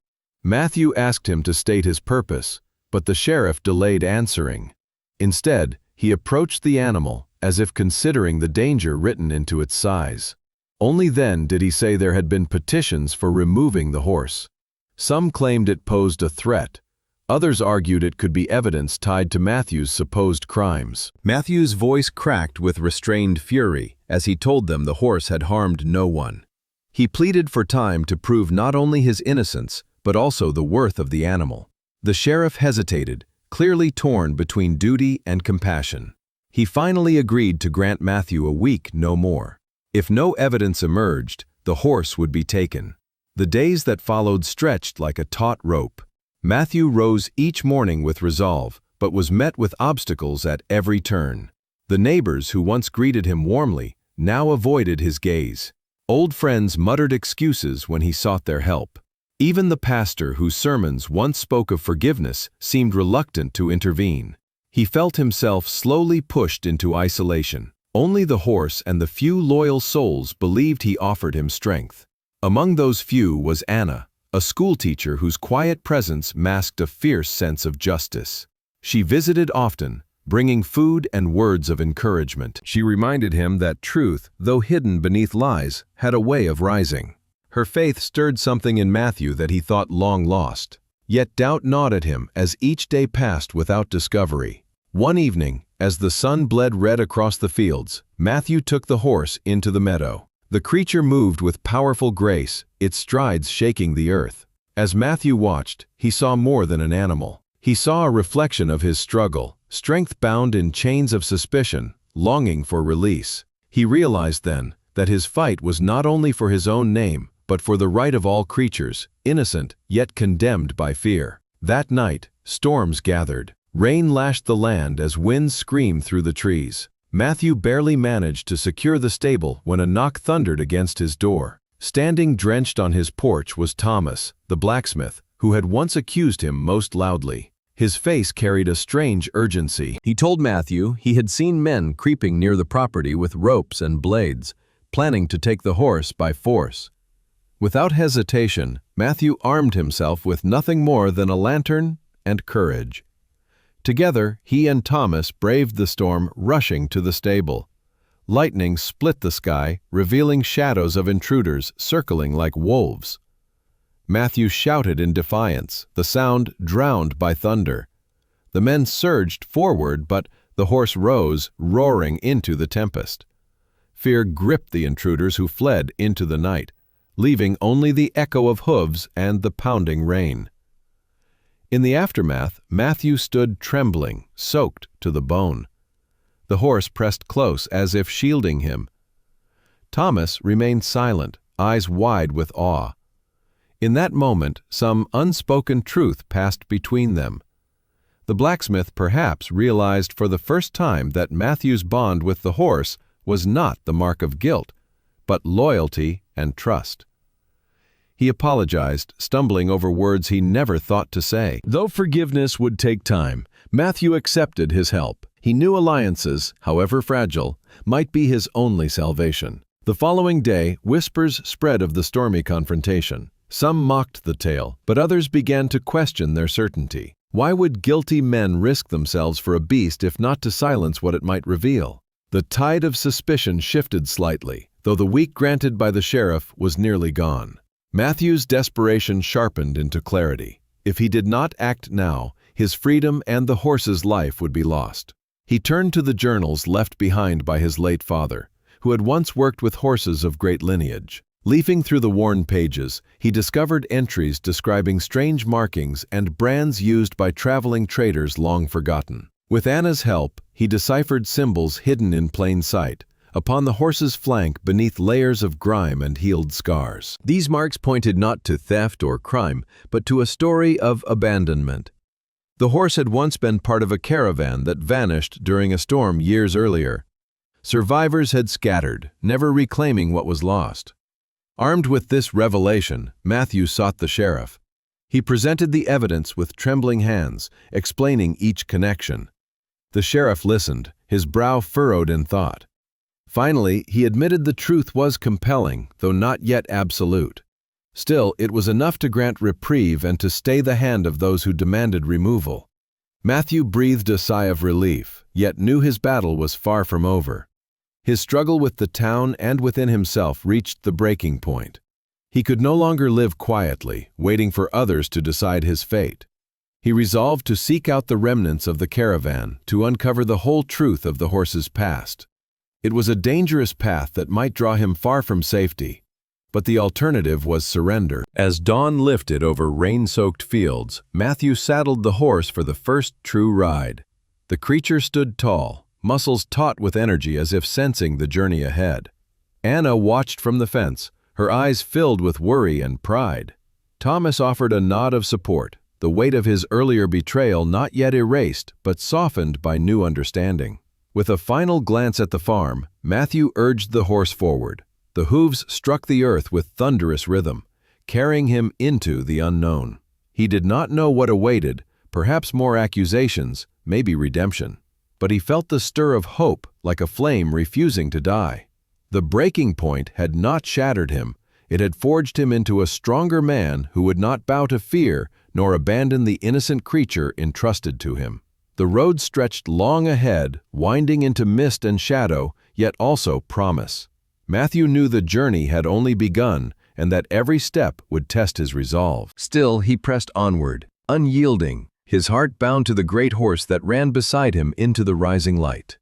Matthew asked him to state his purpose, but the sheriff delayed answering. Instead, he approached the animal, as if considering the danger written into its size. Only then did he say there had been petitions for removing the horse. Some claimed it posed a threat. Others argued it could be evidence tied to Matthew's supposed crimes. Matthew's voice cracked with restrained fury as he told them the horse had harmed no one. He pleaded for time to prove not only his innocence, but also the worth of the animal. The sheriff hesitated, clearly torn between duty and compassion. He finally agreed to grant Matthew a week, no more. If no evidence emerged, the horse would be taken. The days that followed stretched like a taut rope. Matthew rose each morning with resolve, but was met with obstacles at every turn. The neighbors who once greeted him warmly now avoided his gaze. Old friends muttered excuses when he sought their help. Even the pastor whose sermons once spoke of forgiveness seemed reluctant to intervene. He felt himself slowly pushed into isolation. Only the horse and the few loyal souls believed he offered him strength. Among those few was Anna, a schoolteacher whose quiet presence masked a fierce sense of justice. She visited often, bringing food and words of encouragement. She reminded him that truth, though hidden beneath lies, had a way of rising. Her faith stirred something in Matthew that he thought long lost. Yet doubt gnawed at him as each day passed without discovery. One evening, as the sun bled red across the fields, Matthew took the horse into the meadow. The creature moved with powerful grace, its strides shaking the earth. As Matthew watched, he saw more than an animal. He saw a reflection of his struggle, strength bound in chains of suspicion, longing for release. He realized then that his fight was not only for his own name, but for the right of all creatures, innocent yet condemned by fear. That night, storms gathered. Rain lashed the land as winds screamed through the trees. Matthew barely managed to secure the stable when a knock thundered against his door. Standing drenched on his porch was Thomas, the blacksmith, who had once accused him most loudly. His face carried a strange urgency. He told Matthew he had seen men creeping near the property with ropes and blades, planning to take the horse by force. Without hesitation, Matthew armed himself with nothing more than a lantern and courage. Together, he and Thomas braved the storm, rushing to the stable. Lightning split the sky, revealing shadows of intruders circling like wolves. Matthew shouted in defiance, the sound drowned by thunder. The men surged forward, but the horse rose, roaring into the tempest. Fear gripped the intruders who fled into the night, leaving only the echo of hooves and the pounding rain. In the aftermath, Matthew stood trembling, soaked to the bone. The horse pressed close as if shielding him. Thomas remained silent, eyes wide with awe. In that moment, some unspoken truth passed between them. The blacksmith perhaps realized for the first time that Matthew's bond with the horse was not the mark of guilt, but loyalty and trust. He apologized, stumbling over words he never thought to say. Though forgiveness would take time, Matthew accepted his help. He knew alliances, however fragile, might be his only salvation. The following day, whispers spread of the stormy confrontation. Some mocked the tale, but others began to question their certainty. Why would guilty men risk themselves for a beast if not to silence what it might reveal? The tide of suspicion shifted slightly, though the week granted by the sheriff was nearly gone. Matthew's desperation sharpened into clarity. If he did not act now, his freedom and the horse's life would be lost. He turned to the journals left behind by his late father, who had once worked with horses of great lineage. Leafing through the worn pages, he discovered entries describing strange markings and brands used by traveling traders long forgotten. With Anna's help, he deciphered symbols hidden in plain sight, upon the horse's flank beneath layers of grime and healed scars. These marks pointed not to theft or crime, but to a story of abandonment. The horse had once been part of a caravan that vanished during a storm years earlier. Survivors had scattered, never reclaiming what was lost. Armed with this revelation, Matthew sought the sheriff. He presented the evidence with trembling hands, explaining each connection. The sheriff listened, his brow furrowed in thought. Finally, he admitted the truth was compelling, though not yet absolute. Still, it was enough to grant reprieve and to stay the hand of those who demanded removal. Matthew breathed a sigh of relief, yet knew his battle was far from over. His struggle with the town and within himself reached the breaking point. He could no longer live quietly, waiting for others to decide his fate. He resolved to seek out the remnants of the caravan, to uncover the whole truth of the horse's past. It was a dangerous path that might draw him far from safety, but the alternative was surrender. As dawn lifted over rain-soaked fields, Matthew saddled the horse for the first true ride. The creature stood tall, muscles taut with energy as if sensing the journey ahead. Anna watched from the fence, her eyes filled with worry and pride. Thomas offered a nod of support, the weight of his earlier betrayal not yet erased but softened by new understanding. With a final glance at the farm, Matthew urged the horse forward. The hooves struck the earth with thunderous rhythm, carrying him into the unknown. He did not know what awaited, perhaps more accusations, maybe redemption. But he felt the stir of hope, like a flame refusing to die. The breaking point had not shattered him. It had forged him into a stronger man who would not bow to fear nor abandon the innocent creature entrusted to him. The road stretched long ahead, winding into mist and shadow, yet also promise. Matthew knew the journey had only begun and that every step would test his resolve. Still, he pressed onward, unyielding, his heart bound to the great horse that ran beside him into the rising light.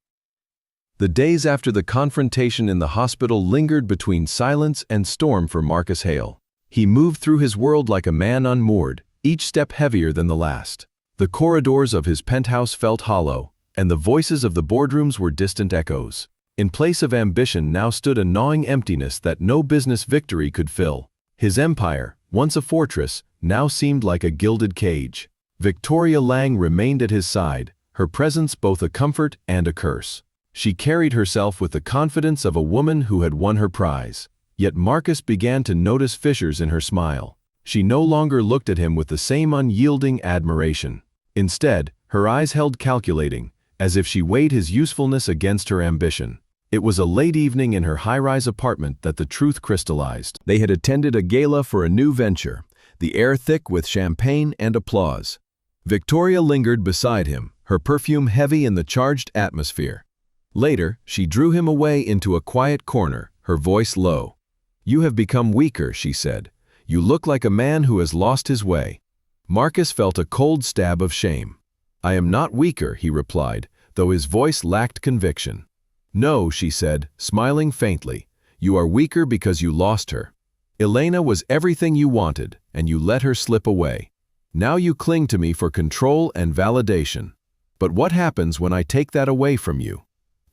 The days after the confrontation in the hospital lingered between silence and storm for Marcus Hale. He moved through his world like a man unmoored, each step heavier than the last. The corridors of his penthouse felt hollow, and the voices of the boardrooms were distant echoes. In place of ambition now stood a gnawing emptiness that no business victory could fill. His empire, once a fortress, now seemed like a gilded cage. Victoria Lang remained at his side, her presence both a comfort and a curse. She carried herself with the confidence of a woman who had won her prize. Yet Marcus began to notice fissures in her smile. She no longer looked at him with the same unyielding admiration. Instead, her eyes held calculating, as if she weighed his usefulness against her ambition. It was a late evening in her high-rise apartment that the truth crystallized. They had attended a gala for a new venture, the air thick with champagne and applause. Victoria lingered beside him, her perfume heavy in the charged atmosphere. Later, she drew him away into a quiet corner, her voice low. "You have become weaker," she said. "You look like a man who has lost his way." Marcus felt a cold stab of shame. "I am not weaker," he replied, though his voice lacked conviction. "No," she said, smiling faintly. "You are weaker because you lost her. Elena was everything you wanted, and you let her slip away. Now you cling to me for control and validation. But what happens when I take that away from you?"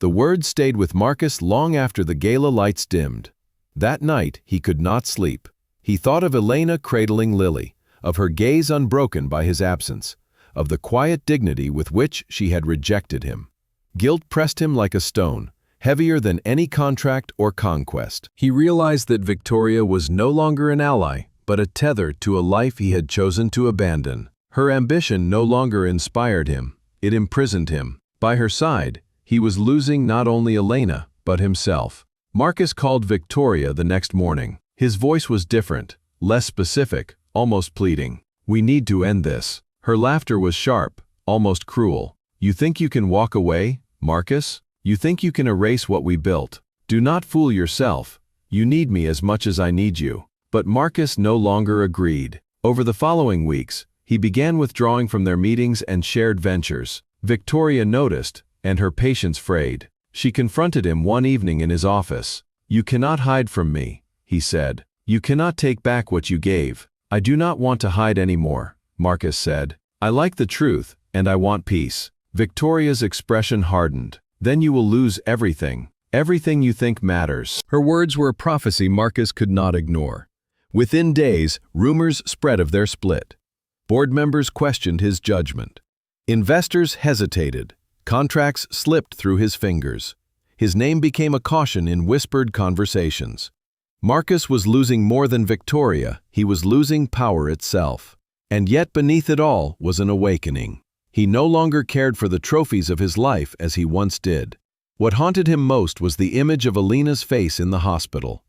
The words stayed with Marcus long after the gala lights dimmed. That night, he could not sleep. He thought of Elena cradling Lily, of her gaze unbroken by his absence, of the quiet dignity with which she had rejected him. Guilt pressed him like a stone, heavier than any contract or conquest. He realized that Victoria was no longer an ally, but a tether to a life he had chosen to abandon. Her ambition no longer inspired him, it imprisoned him. By her side, he was losing not only Elena, but himself. Marcus called Victoria the next morning. His voice was different, less specific, almost pleading. "We need to end this." Her laughter was sharp, almost cruel. "You think you can walk away, Marcus? You think you can erase what we built? Do not fool yourself. You need me as much as I need you." But Marcus no longer agreed. Over the following weeks, he began withdrawing from their meetings and shared ventures. Victoria noticed, and her patience frayed. She confronted him one evening in his office. "You cannot hide from me," he said. "You cannot take back what you gave." "I do not want to hide anymore," Marcus said. "I like the truth, and I want peace." Victoria's expression hardened. "Then you will lose everything. Everything you think matters." Her words were a prophecy Marcus could not ignore. Within days, rumors spread of their split. Board members questioned his judgment. Investors hesitated. Contracts slipped through his fingers. His name became a caution in whispered conversations. Marcus was losing more than Victoria, he was losing power itself. And yet beneath it all was an awakening. He no longer cared for the trophies of his life as he once did. What haunted him most was the image of Elena's face in the hospital.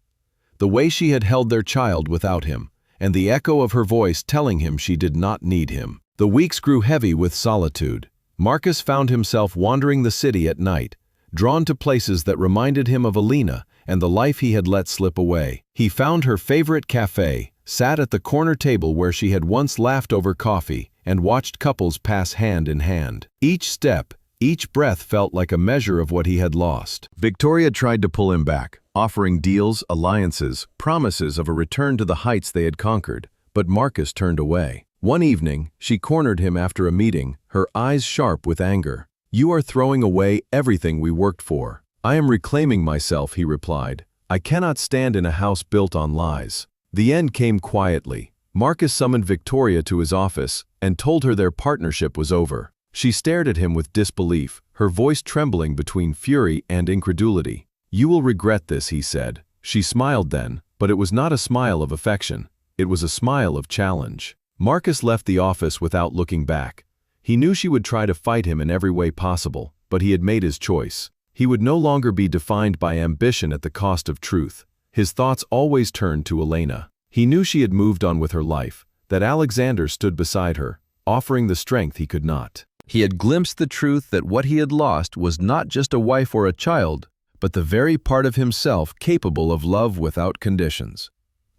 The way she had held their child without him, and the echo of her voice telling him she did not need him. The weeks grew heavy with solitude. Marcus found himself wandering the city at night, drawn to places that reminded him of Elena and the life he had let slip away. He found her favorite cafe, sat at the corner table where she had once laughed over coffee, and watched couples pass hand in hand. Each step, each breath felt like a measure of what he had lost. Victoria tried to pull him back, offering deals, alliances, promises of a return to the heights they had conquered, but Marcus turned away. One evening, she cornered him after a meeting, her eyes sharp with anger. "You are throwing away everything we worked for." "I am reclaiming myself," he replied. "I cannot stand in a house built on lies." The end came quietly. Marcus summoned Victoria to his office and told her their partnership was over. She stared at him with disbelief, her voice trembling between fury and incredulity. "You will regret this," he said. She smiled then, but it was not a smile of affection. It was a smile of challenge. Marcus left the office without looking back. He knew she would try to fight him in every way possible, but he had made his choice. He would no longer be defined by ambition at the cost of truth. His thoughts always turned to Elena. He knew she had moved on with her life, that Alexander stood beside her, offering the strength he could not. He had glimpsed the truth that what he had lost was not just a wife or a child, but the very part of himself capable of love without conditions.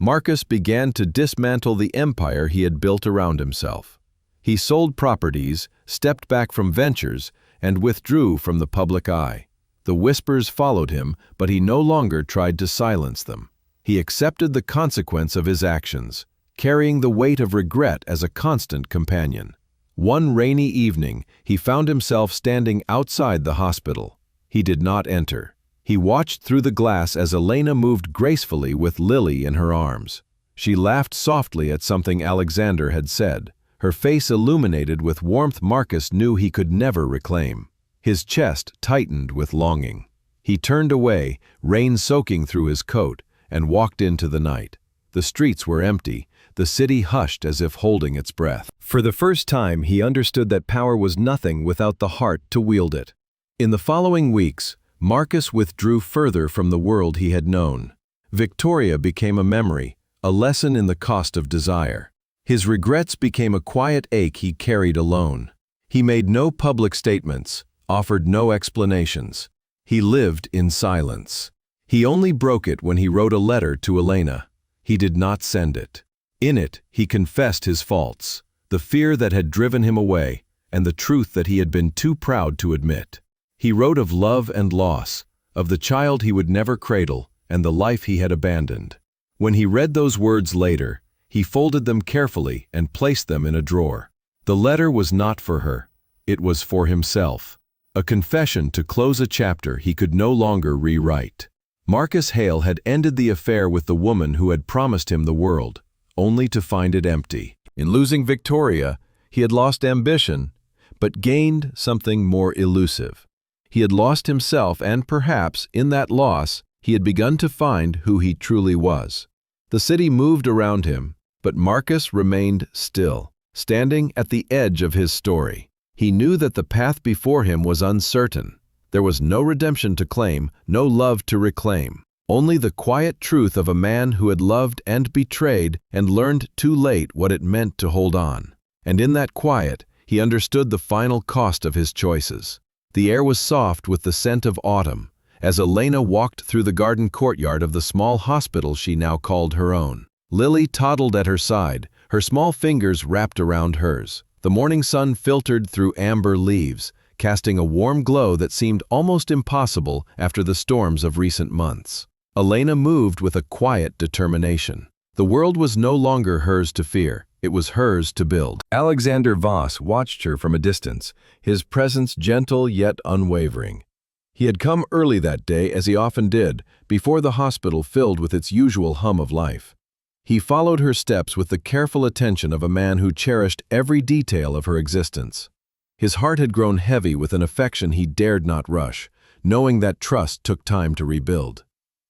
Marcus began to dismantle the empire he had built around himself. He sold properties, stepped back from ventures, and withdrew from the public eye. The whispers followed him, but he no longer tried to silence them. He accepted the consequence of his actions, carrying the weight of regret as a constant companion. One rainy evening, he found himself standing outside the hospital. He did not enter. He watched through the glass as Elena moved gracefully with Lily in her arms. She laughed softly at something Alexander had said, her face illuminated with warmth Marcus knew he could never reclaim. His chest tightened with longing. He turned away, rain soaking through his coat, and walked into the night. The streets were empty, the city hushed as if holding its breath. For the first time, he understood that power was nothing without the heart to wield it. In the following weeks, Marcus withdrew further from the world he had known. Victoria became a memory, a lesson in the cost of desire. His regrets became a quiet ache he carried alone. He made no public statements, offered no explanations. He lived in silence. He only broke it when he wrote a letter to Elena. He did not send it. In it, he confessed his faults, the fear that had driven him away, and the truth that he had been too proud to admit. He wrote of love and loss, of the child he would never cradle, and the life he had abandoned. When he read those words later, he folded them carefully and placed them in a drawer. The letter was not for her. It was for himself. A confession to close a chapter he could no longer rewrite. Marcus Hale had ended the affair with the woman who had promised him the world, only to find it empty. In losing Victoria, he had lost ambition, but gained something more elusive. He had lost himself, and perhaps, in that loss, he had begun to find who he truly was. The city moved around him, but Marcus remained still, standing at the edge of his story. He knew that the path before him was uncertain. There was no redemption to claim, no love to reclaim. Only the quiet truth of a man who had loved and betrayed and learned too late what it meant to hold on. And in that quiet, he understood the final cost of his choices. The air was soft with the scent of autumn, as Elena walked through the garden courtyard of the small hospital she now called her own. Lily toddled at her side, her small fingers wrapped around hers. The morning sun filtered through amber leaves, casting a warm glow that seemed almost impossible after the storms of recent months. Elena moved with a quiet determination. The world was no longer hers to fear, it was hers to build. Alexander Voss watched her from a distance, his presence gentle yet unwavering. He had come early that day, as he often did, before the hospital filled with its usual hum of life. He followed her steps with the careful attention of a man who cherished every detail of her existence. His heart had grown heavy with an affection he dared not rush, knowing that trust took time to rebuild.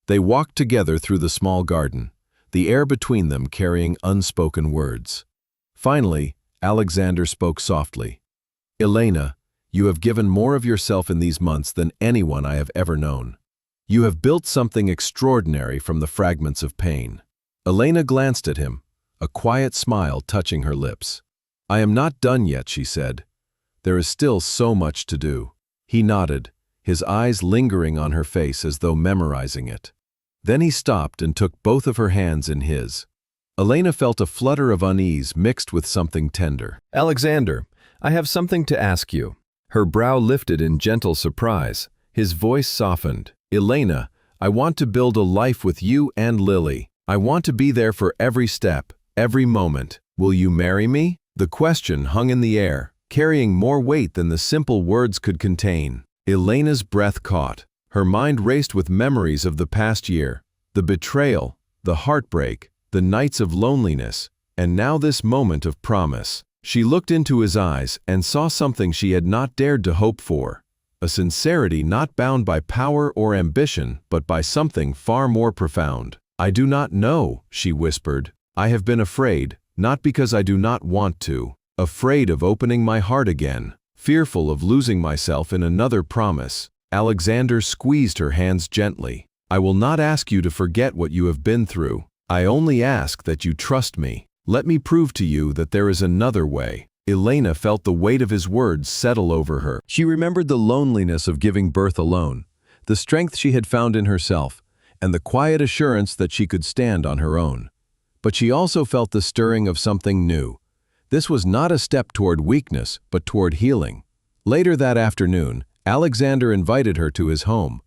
They walked together through the small garden, the air between them carrying unspoken words. Finally, Alexander spoke softly. "Elena, you have given more of yourself in these months than anyone I have ever known. You have built something extraordinary from the fragments of pain." Elena glanced at him, a quiet smile touching her lips. "I am not done yet," she said. "There is still so much to do." He nodded, his eyes lingering on her face as though memorizing it. Then he stopped and took both of her hands in his. Elena felt a flutter of unease mixed with something tender. "Alexander, I have something to ask you." Her brow lifted in gentle surprise. His voice softened. "Elena, I want to build a life with you and Lily. I want to be there for every step, every moment. Will you marry me?" The question hung in the air, carrying more weight than the simple words could contain. Elena's breath caught. Her mind raced with memories of the past year, the betrayal, the heartbreak, the nights of loneliness, and now this moment of promise. She looked into his eyes and saw something she had not dared to hope for, a sincerity not bound by power or ambition, but by something far more profound. "I do not know," she whispered. "I have been afraid, not because I do not want to, afraid of opening my heart again, fearful of losing myself in another promise." Alexander squeezed her hands gently. "I will not ask you to forget what you have been through. I only ask that you trust me. Let me prove to you that there is another way." Elena felt the weight of his words settle over her. She remembered the loneliness of giving birth alone, the strength she had found in herself, and the quiet assurance that she could stand on her own. But she also felt the stirring of something new. This was not a step toward weakness, but toward healing. Later that afternoon, Alexander invited her to his home.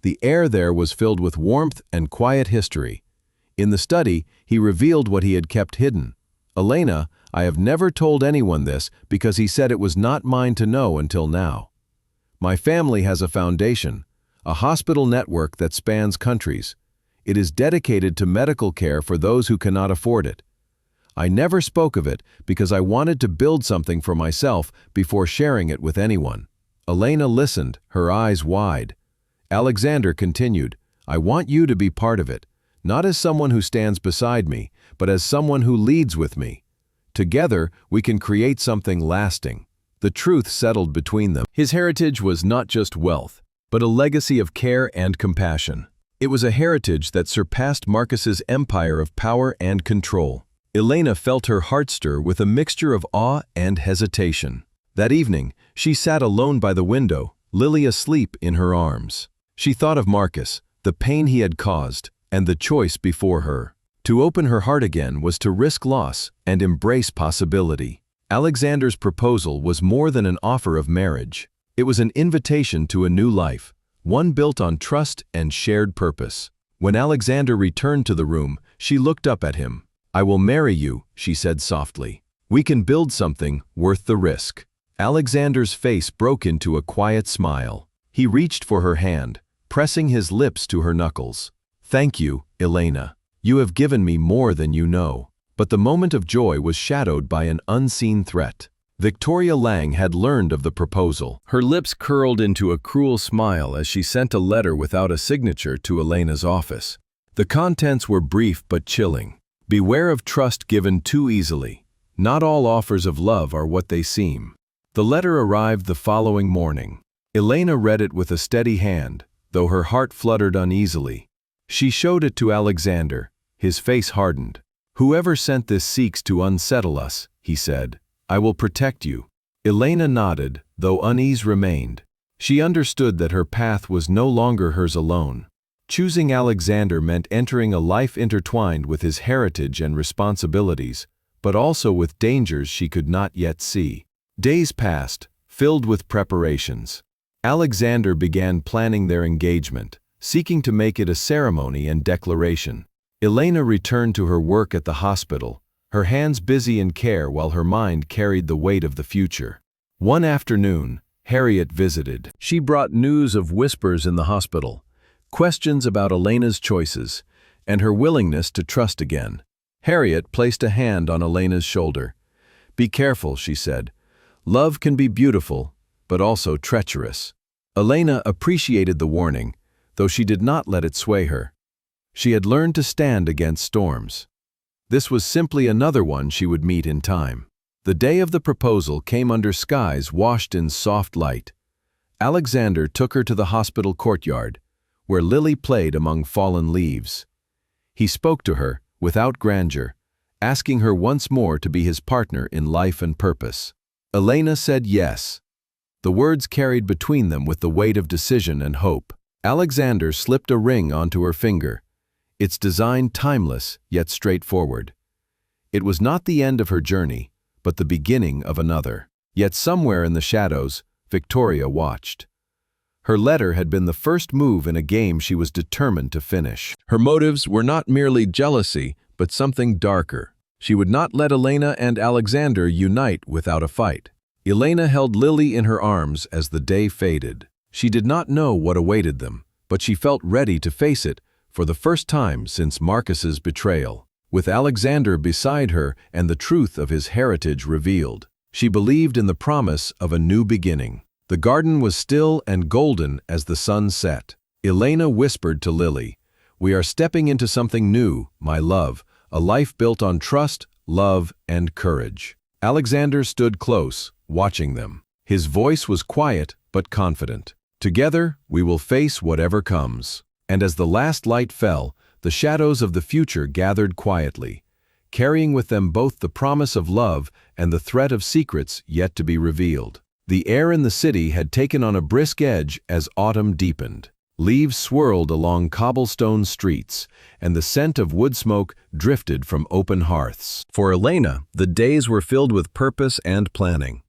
The air there was filled with warmth and quiet history. In the study, he revealed what he had kept hidden. "Elena, I have never told anyone this because he said it was not mine to know until now. My family has a foundation, a hospital network that spans countries. It is dedicated to medical care for those who cannot afford it. I never spoke of it because I wanted to build something for myself before sharing it with anyone." Elena listened, her eyes wide. Alexander continued, "I want you to be part of it, not as someone who stands beside me, but as someone who leads with me. Together, we can create something lasting." The truth settled between them. His heritage was not just wealth, but a legacy of care and compassion. It was a heritage that surpassed Marcus's empire of power and control. Elena felt her heart stir with a mixture of awe and hesitation. That evening, she sat alone by the window, Lily asleep in her arms. She thought of Marcus, the pain he had caused, and the choice before her. To open her heart again was to risk loss and embrace possibility. Alexander's proposal was more than an offer of marriage. It was an invitation to a new life, one built on trust and shared purpose. When Alexander returned to the room, she looked up at him. "I will marry you," she said softly. "We can build something worth the risk." Alexander's face broke into a quiet smile. He reached for her hand, pressing his lips to her knuckles. "Thank you, Elena. You have given me more than you know." But the moment of joy was shadowed by an unseen threat. Victoria Lang had learned of the proposal. Her lips curled into a cruel smile as she sent a letter without a signature to Elena's office. The contents were brief but chilling. "Beware of trust given too easily. Not all offers of love are what they seem." The letter arrived the following morning. Elena read it with a steady hand, though her heart fluttered uneasily. She showed it to Alexander. His face hardened. "Whoever sent this seeks to unsettle us," he said. "I will protect you." Elena nodded, though unease remained. She understood that her path was no longer hers alone. Choosing Alexander meant entering a life intertwined with his heritage and responsibilities, but also with dangers she could not yet see. Days passed, filled with preparations. Alexander began planning their engagement, seeking to make it a ceremony and declaration. Elena returned to her work at the hospital, her hands busy in care while her mind carried the weight of the future. One afternoon, Harriet visited. She brought news of whispers in the hospital, questions about Elena's choices, and her willingness to trust again. Harriet placed a hand on Elena's shoulder. "Be careful," she said. "Love can be beautiful, but also treacherous." Elena appreciated the warning, though she did not let it sway her. She had learned to stand against storms. This was simply another one she would meet in time. The day of the proposal came under skies washed in soft light. Alexander took her to the hospital courtyard, where Lily played among fallen leaves. He spoke to her, without grandeur, asking her once more to be his partner in life and purpose. Elena said yes. The words carried between them with the weight of decision and hope. Alexander slipped a ring onto her finger, its design timeless yet straightforward. It was not the end of her journey, but the beginning of another. Yet somewhere in the shadows, Victoria watched. Her letter had been the first move in a game she was determined to finish. Her motives were not merely jealousy, but something darker. She would not let Elena and Alexander unite without a fight. Elena held Lily in her arms as the day faded. She did not know what awaited them, but she felt ready to face it for the first time since Marcus's betrayal. With Alexander beside her and the truth of his heritage revealed, she believed in the promise of a new beginning. The garden was still and golden as the sun set. Elena whispered to Lily, "We are stepping into something new, my love, a life built on trust, love, and courage." Alexander stood close, watching them. His voice was quiet but confident. "Together, we will face whatever comes." And as the last light fell, the shadows of the future gathered quietly, carrying with them both the promise of love and the threat of secrets yet to be revealed. The air in the city had taken on a brisk edge as autumn deepened. Leaves swirled along cobblestone streets, and the scent of wood smoke drifted from open hearths. For Elena, the days were filled with purpose and planning.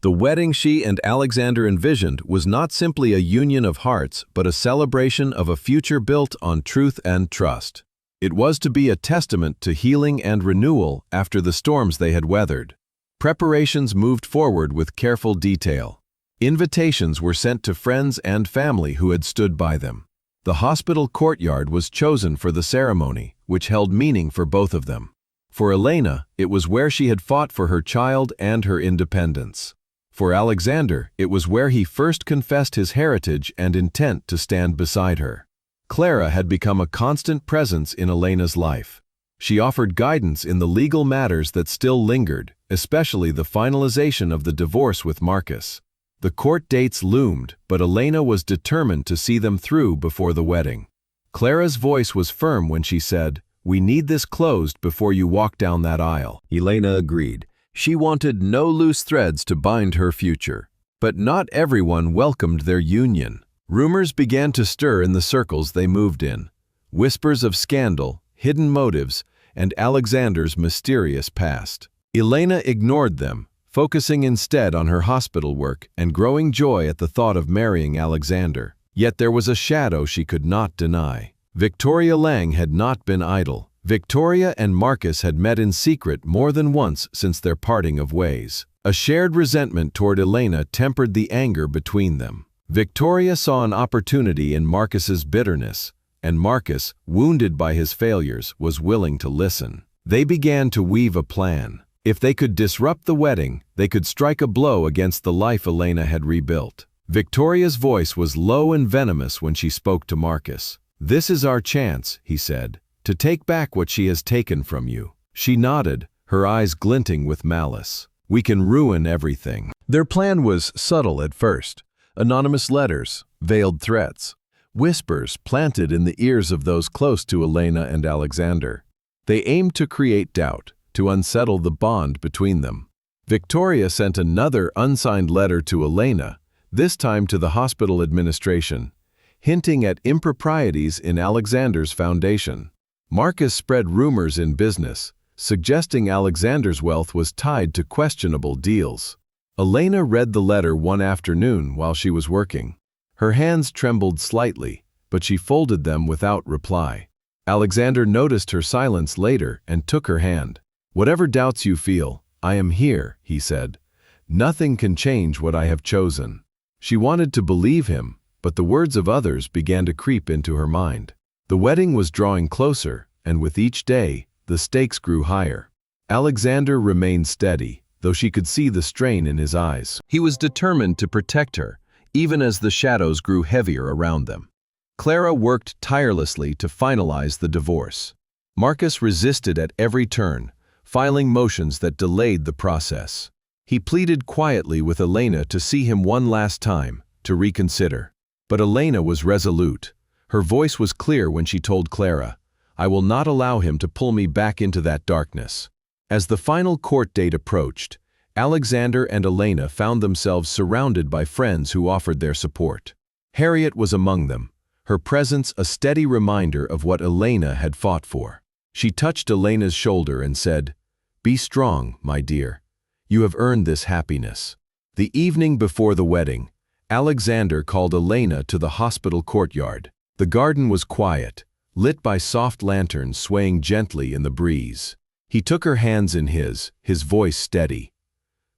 The wedding she and Alexander envisioned was not simply a union of hearts, but a celebration of a future built on truth and trust. It was to be a testament to healing and renewal after the storms they had weathered. Preparations moved forward with careful detail. Invitations were sent to friends and family who had stood by them. The hospital courtyard was chosen for the ceremony, which held meaning for both of them. For Elena, it was where she had fought for her child and her independence. For Alexander, it was where he first confessed his heritage and intent to stand beside her. Clara had become a constant presence in Elena's life. She offered guidance in the legal matters that still lingered, especially the finalization of the divorce with Marcus. The court dates loomed, but Elena was determined to see them through before the wedding. Clara's voice was firm when she said, "We need this closed before you walk down that aisle." Elena agreed. She wanted no loose threads to bind her future. But not everyone welcomed their union. Rumors began to stir in the circles they moved in. Whispers of scandal, hidden motives, and Alexander's mysterious past. Elena ignored them, focusing instead on her hospital work and growing joy at the thought of marrying Alexander. Yet there was a shadow she could not deny. Victoria Lang had not been idle. Victoria and Marcus had met in secret more than once since their parting of ways. A shared resentment toward Elena tempered the anger between them. Victoria saw an opportunity in Marcus's bitterness, and Marcus, wounded by his failures, was willing to listen. They began to weave a plan. If they could disrupt the wedding, they could strike a blow against the life Elena had rebuilt. Victoria's voice was low and venomous when she spoke to Marcus. "This is our chance," he said, "to take back what she has taken from you." She nodded, her eyes glinting with malice. "We can ruin everything." Their plan was subtle at first: anonymous letters, veiled threats, whispers planted in the ears of those close to Elena and Alexander. They aimed to create doubt, to unsettle the bond between them. Victoria sent another unsigned letter to Elena, this time to the hospital administration, hinting at improprieties in Alexander's foundation. Marcus spread rumors in business, suggesting Alexander's wealth was tied to questionable deals. Elena read the letter one afternoon while she was working. Her hands trembled slightly, but she folded them without reply. Alexander noticed her silence later and took her hand. "Whatever doubts you feel, I am here," he said. "Nothing can change what I have chosen." She wanted to believe him, but the words of others began to creep into her mind. The wedding was drawing closer, and with each day, the stakes grew higher. Alexander remained steady, though she could see the strain in his eyes. He was determined to protect her, even as the shadows grew heavier around them. Clara worked tirelessly to finalize the divorce. Marcus resisted at every turn, filing motions that delayed the process. He pleaded quietly with Elena to see him one last time, to reconsider. But Elena was resolute. Her voice was clear when she told Clara, "I will not allow him to pull me back into that darkness." As the final court date approached, Alexander and Elena found themselves surrounded by friends who offered their support. Harriet was among them, her presence a steady reminder of what Elena had fought for. She touched Elena's shoulder and said, "Be strong, my dear. You have earned this happiness." The evening before the wedding, Alexander called Elena to the hospital courtyard. The garden was quiet, lit by soft lanterns swaying gently in the breeze. He took her hands in his voice steady.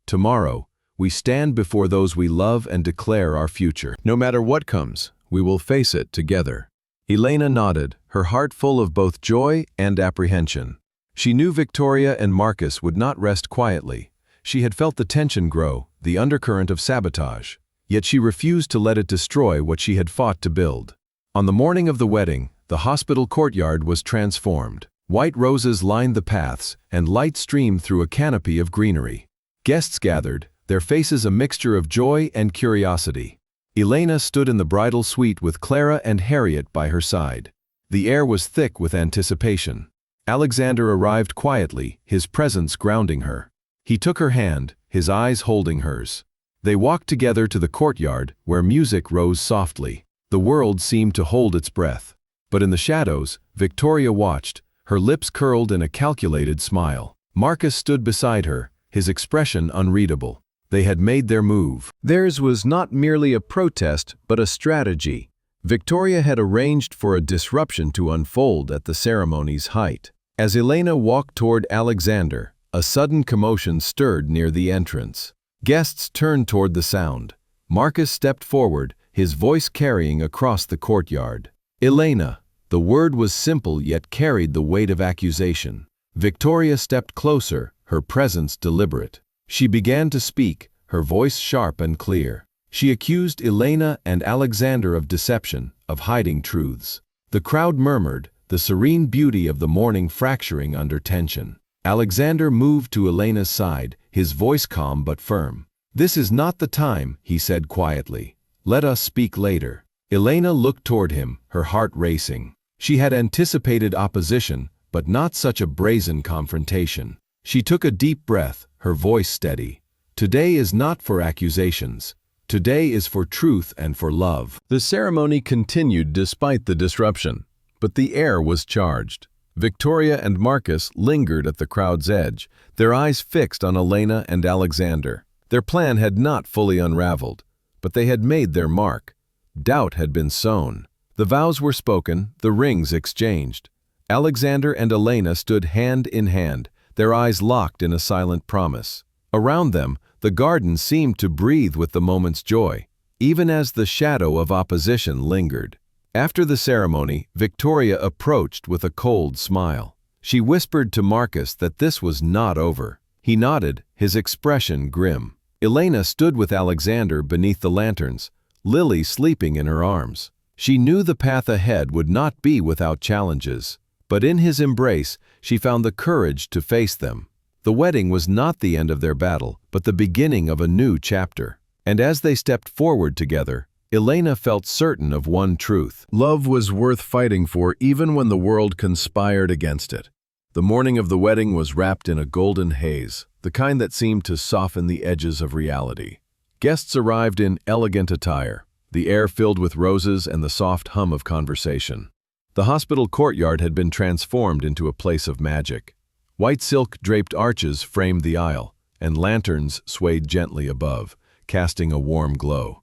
"Tomorrow, we stand before those we love and declare our future. No matter what comes, we will face it together." Elena nodded, her heart full of both joy and apprehension. She knew Victoria and Marcus would not rest quietly. She had felt the tension grow, the undercurrent of sabotage. Yet she refused to let it destroy what she had fought to build. On the morning of the wedding, the hospital courtyard was transformed. White roses lined the paths, and light streamed through a canopy of greenery. Guests gathered, their faces a mixture of joy and curiosity. Elena stood in the bridal suite with Clara and Harriet by her side. The air was thick with anticipation. Alexander arrived quietly, his presence grounding her. He took her hand, his eyes holding hers. They walked together to the courtyard, where music rose softly. The world seemed to hold its breath. But in the shadows, Victoria watched, her lips curled in a calculated smile. Marcus stood beside her, his expression unreadable. They had made their move. Theirs was not merely a protest, but a strategy. Victoria had arranged for a disruption to unfold at the ceremony's height. As Elena walked toward Alexander, a sudden commotion stirred near the entrance. Guests turned toward the sound. Marcus stepped forward, his voice carrying across the courtyard. "Elena." The word was simple yet carried the weight of accusation. Victoria stepped closer, her presence deliberate. She began to speak, her voice sharp and clear. She accused Elena and Alexander of deception, of hiding truths. The crowd murmured, the serene beauty of the morning fracturing under tension. Alexander moved to Elena's side, his voice calm but firm. "This is not the time," he said quietly. "Let us speak later." Elena looked toward him, her heart racing. She had anticipated opposition, but not such a brazen confrontation. She took a deep breath, her voice steady. "Today is not for accusations. Today is for truth and for love." The ceremony continued despite the disruption, but the air was charged. Victoria and Marcus lingered at the crowd's edge, their eyes fixed on Elena and Alexander. Their plan had not fully unraveled, but they had made their mark. Doubt had been sown. The vows were spoken, the rings exchanged. Alexander and Elena stood hand in hand, their eyes locked in a silent promise. Around them, the garden seemed to breathe with the moment's joy, even as the shadow of opposition lingered. After the ceremony, Victoria approached with a cold smile. She whispered to Marcus that this was not over. He nodded, his expression grim. Elena stood with Alexander beneath the lanterns, Lily sleeping in her arms. She knew the path ahead would not be without challenges, but in his embrace she found the courage to face them. The wedding was not the end of their battle, but the beginning of a new chapter. And as they stepped forward together, Elena felt certain of one truth. Love was worth fighting for even when the world conspired against it. The morning of the wedding was wrapped in a golden haze, the kind that seemed to soften the edges of reality. Guests arrived in elegant attire, the air filled with roses and the soft hum of conversation. The hospital courtyard had been transformed into a place of magic. White silk-draped arches framed the aisle, and lanterns swayed gently above, casting a warm glow.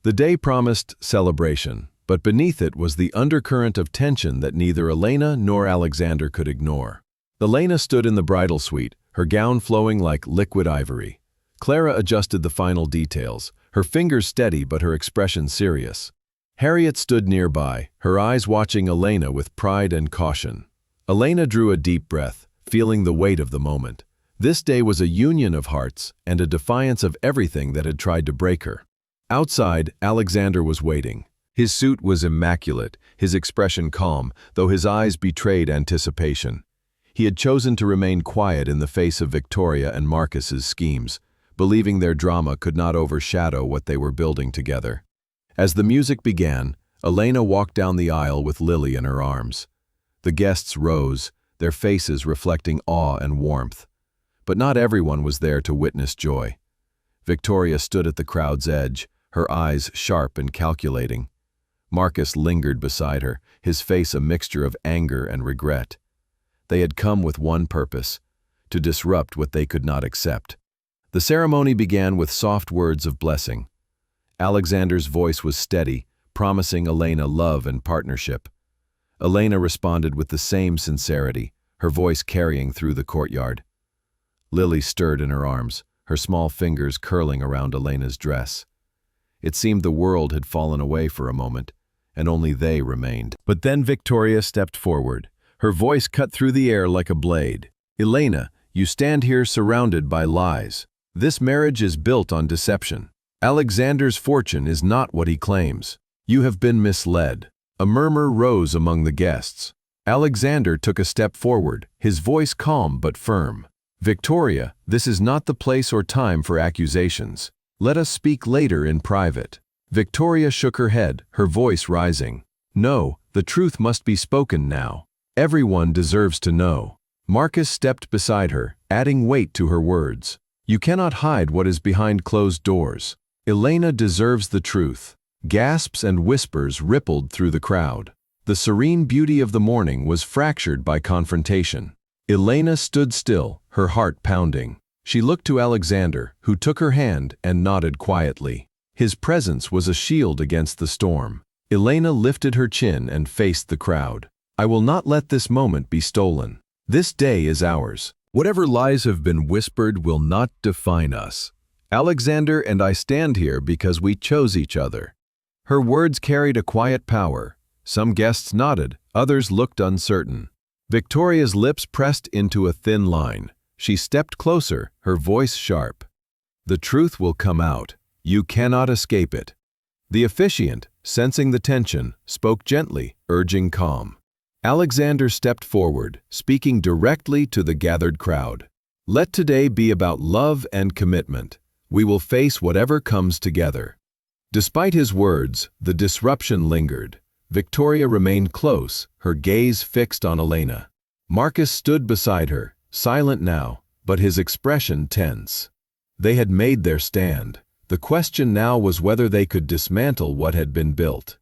The day promised celebration, but beneath it was the undercurrent of tension that neither Elena nor Alexander could ignore. Elena stood in the bridal suite, her gown flowing like liquid ivory. Clara adjusted the final details, her fingers steady but her expression serious. Harriet stood nearby, her eyes watching Elena with pride and caution. Elena drew a deep breath, feeling the weight of the moment. This day was a union of hearts and a defiance of everything that had tried to break her. Outside, Alexander was waiting. His suit was immaculate, his expression calm, though his eyes betrayed anticipation. He had chosen to remain quiet in the face of Victoria and Marcus's schemes, believing their drama could not overshadow what they were building together. As the music began, Elena walked down the aisle with Lily in her arms. The guests rose, their faces reflecting awe and warmth. But not everyone was there to witness joy. Victoria stood at the crowd's edge, her eyes sharp and calculating. Marcus lingered beside her, his face a mixture of anger and regret. They had come with one purpose: to disrupt what they could not accept. The ceremony began with soft words of blessing. Alexander's voice was steady, promising Elena love and partnership. Elena responded with the same sincerity, her voice carrying through the courtyard. Lily stirred in her arms, her small fingers curling around Elena's dress. It seemed the world had fallen away for a moment, and only they remained. But then Victoria stepped forward. Her voice cut through the air like a blade. "Elena, you stand here surrounded by lies. This marriage is built on deception. Alexander's fortune is not what he claims. You have been misled." A murmur rose among the guests. Alexander took a step forward, his voice calm but firm. "Victoria, this is not the place or time for accusations. Let us speak later in private." Victoria shook her head, her voice rising. "No, the truth must be spoken now. Everyone deserves to know." Marcus stepped beside her, adding weight to her words. "You cannot hide what is behind closed doors. Elena deserves the truth." Gasps and whispers rippled through the crowd. The serene beauty of the morning was fractured by confrontation. Elena stood still, her heart pounding. She looked to Alexander, who took her hand and nodded quietly. His presence was a shield against the storm. Elena lifted her chin and faced the crowd. "I will not let this moment be stolen. This day is ours. Whatever lies have been whispered will not define us. Alexander and I stand here because we chose each other." Her words carried a quiet power. Some guests nodded, others looked uncertain. Victoria's lips pressed into a thin line. She stepped closer, her voice sharp. "The truth will come out. You cannot escape it." The officiant, sensing the tension, spoke gently, urging calm. Alexander stepped forward, speaking directly to the gathered crowd. "Let today be about love and commitment. We will face whatever comes together." Despite his words, the disruption lingered. Victoria remained close, her gaze fixed on Elena. Marcus stood beside her, silent now, but his expression tense. They had made their stand. The question now was whether they could dismantle what had been built.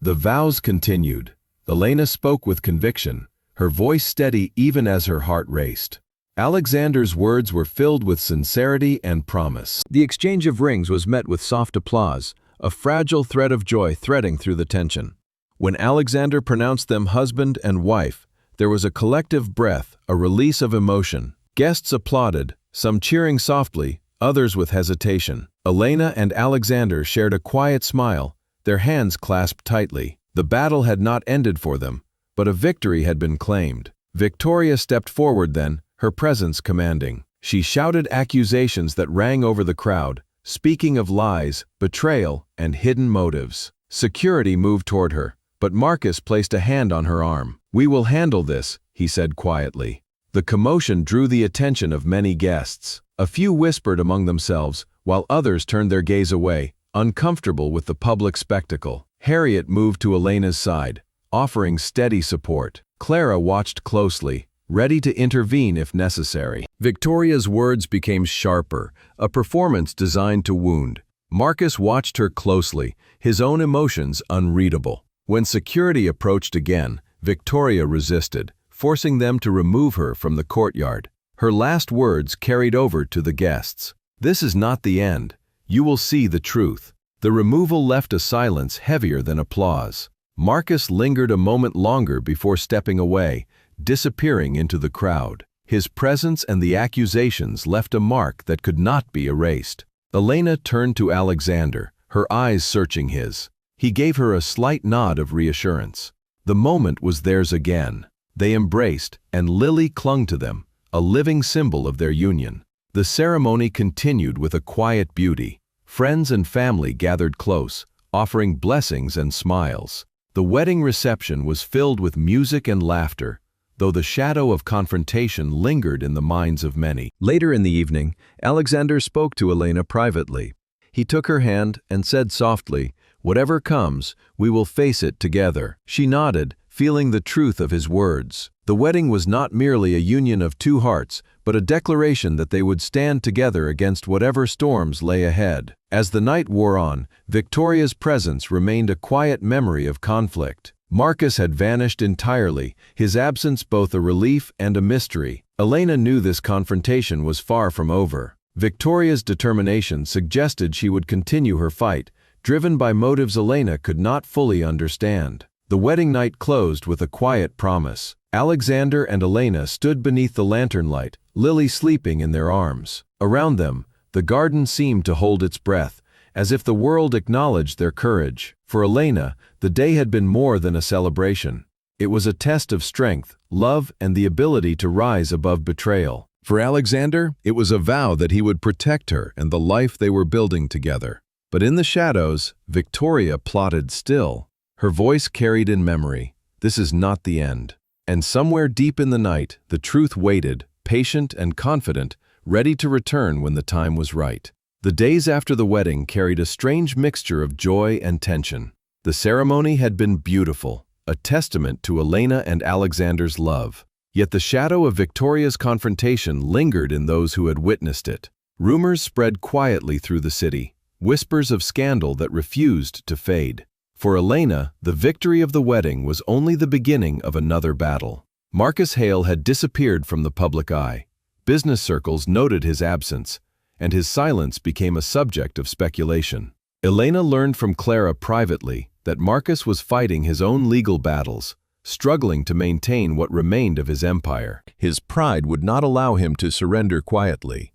The vows continued. Elena spoke with conviction, her voice steady even as her heart raced. Alexander's words were filled with sincerity and promise. The exchange of rings was met with soft applause, a fragile thread of joy threading through the tension. When Alexander pronounced them husband and wife, there was a collective breath, a release of emotion. Guests applauded, some cheering softly, others with hesitation. Elena and Alexander shared a quiet smile, their hands clasped tightly. The battle had not ended for them, but a victory had been claimed. Victoria stepped forward then, her presence commanding. She shouted accusations that rang over the crowd, speaking of lies, betrayal, and hidden motives. Security moved toward her, but Marcus placed a hand on her arm. "We will handle this," he said quietly. The commotion drew the attention of many guests. A few whispered among themselves, while others turned their gaze away, uncomfortable with the public spectacle. Harriet moved to Elena's side, offering steady support. Clara watched closely, ready to intervene if necessary. Victoria's words became sharper, a performance designed to wound. Marcus watched her closely, his own emotions unreadable. When security approached again, Victoria resisted, forcing them to remove her from the courtyard. Her last words carried over to the guests. "This is not the end. You will see the truth." The removal left a silence heavier than applause. Marcus lingered a moment longer before stepping away, disappearing into the crowd. His presence and the accusations left a mark that could not be erased. Elena turned to Alexander, her eyes searching his. He gave her a slight nod of reassurance. The moment was theirs again. They embraced, and Lily clung to them, a living symbol of their union. The ceremony continued with a quiet beauty. Friends and family gathered close, offering blessings and smiles. The wedding reception was filled with music and laughter, though the shadow of confrontation lingered in the minds of many. Later in the evening, Alexander spoke to Elena privately. He took her hand and said softly, "Whatever comes, we will face it together." She nodded, feeling the truth of his words. The wedding was not merely a union of two hearts, but a declaration that they would stand together against whatever storms lay ahead. As the night wore on, Victoria's presence remained a quiet memory of conflict. Marcus had vanished entirely, his absence both a relief and a mystery. Elena knew this confrontation was far from over. Victoria's determination suggested she would continue her fight, driven by motives Elena could not fully understand. The wedding night closed with a quiet promise. Alexander and Elena stood beneath the lantern light, Lily sleeping in their arms. Around them, the garden seemed to hold its breath, as if the world acknowledged their courage. For Elena, the day had been more than a celebration. It was a test of strength, love, and the ability to rise above betrayal. For Alexander, it was a vow that he would protect her and the life they were building together. But in the shadows, Victoria plotted still. Her voice carried in memory, "This is not the end." And somewhere deep in the night, the truth waited, patient and confident, ready to return when the time was right. The days after the wedding carried a strange mixture of joy and tension. The ceremony had been beautiful, a testament to Elena and Alexander's love. Yet the shadow of Victoria's confrontation lingered in those who had witnessed it. Rumors spread quietly through the city, whispers of scandal that refused to fade. For Elena, the victory of the wedding was only the beginning of another battle. Marcus Hale had disappeared from the public eye. Business circles noted his absence, and his silence became a subject of speculation. Elena learned from Clara privately that Marcus was fighting his own legal battles, struggling to maintain what remained of his empire. His pride would not allow him to surrender quietly,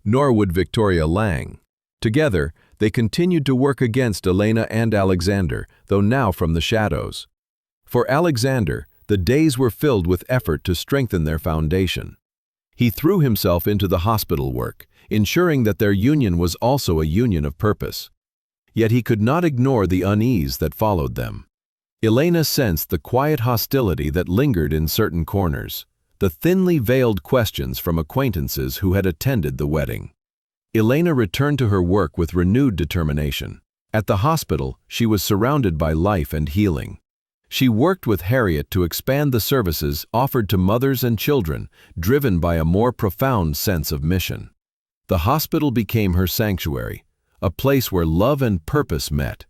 nor would Victoria Lang. Together, they continued to work against Elena and Alexander, though now from the shadows. For Alexander, the days were filled with effort to strengthen their foundation. He threw himself into the hospital work, ensuring that their union was also a union of purpose. Yet he could not ignore the unease that followed them. Elena sensed the quiet hostility that lingered in certain corners, the thinly veiled questions from acquaintances who had attended the wedding. Elena returned to her work with renewed determination. At the hospital, she was surrounded by life and healing. She worked with Harriet to expand the services offered to mothers and children, driven by a more profound sense of mission. The hospital became her sanctuary, a place where love and purpose met.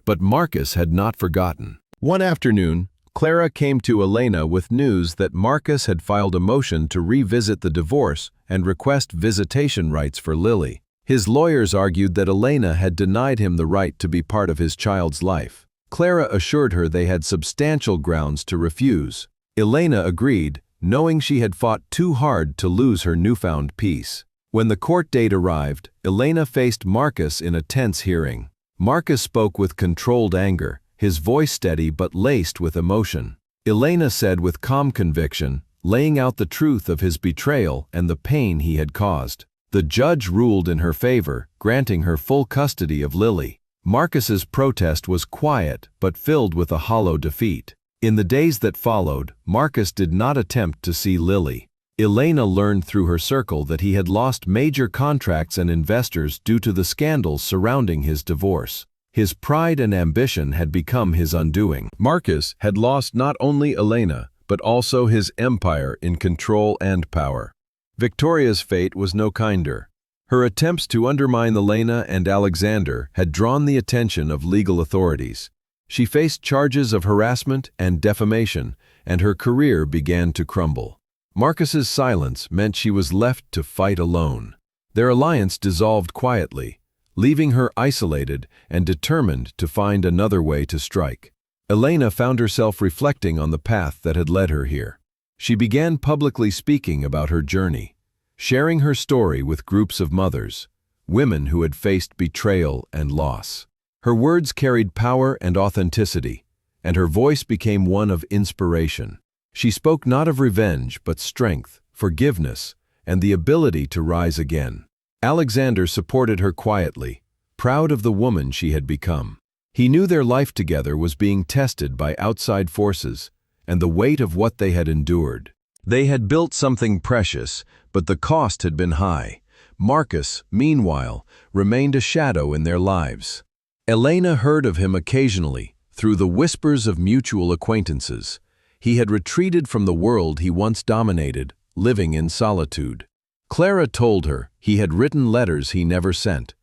But Marcus had not forgotten. One afternoon, Clara came to Elena with news that Marcus had filed a motion to revisit the divorce and request visitation rights for Lily. His lawyers argued that Elena had denied him the right to be part of his child's life. Clara assured her they had substantial grounds to refuse. Elena agreed, knowing she had fought too hard to lose her newfound peace. When the court date arrived, Elena faced Marcus in a tense hearing. Marcus spoke with controlled anger, his voice steady but laced with emotion. Elena said with calm conviction, laying out the truth of his betrayal and the pain he had caused. The judge ruled in her favor, granting her full custody of Lily. Marcus's protest was quiet but filled with a hollow defeat. In the days that followed, Marcus did not attempt to see Lily. Elena learned through her circle that he had lost major contracts and investors due to the scandals surrounding his divorce. His pride and ambition had become his undoing. Marcus had lost not only Elena, but also his empire in control and power. Victoria's fate was no kinder. Her attempts to undermine Elena and Alexander had drawn the attention of legal authorities. She faced charges of harassment and defamation, and her career began to crumble. Marcus's silence meant she was left to fight alone. Their alliance dissolved quietly, leaving her isolated and determined to find another way to strike. Elena found herself reflecting on the path that had led her here. She began publicly speaking about her journey, sharing her story with groups of mothers, women who had faced betrayal and loss. Her words carried power and authenticity, and her voice became one of inspiration. She spoke not of revenge, but strength, forgiveness, and the ability to rise again. Alexander supported her quietly, proud of the woman she had become. He knew their life together was being tested by outside forces and the weight of what they had endured. They had built something precious, but the cost had been high. Marcus, meanwhile, remained a shadow in their lives. Elena heard of him occasionally, through the whispers of mutual acquaintances. He had retreated from the world he once dominated, living in solitude. Clara told her he had written letters he never sent,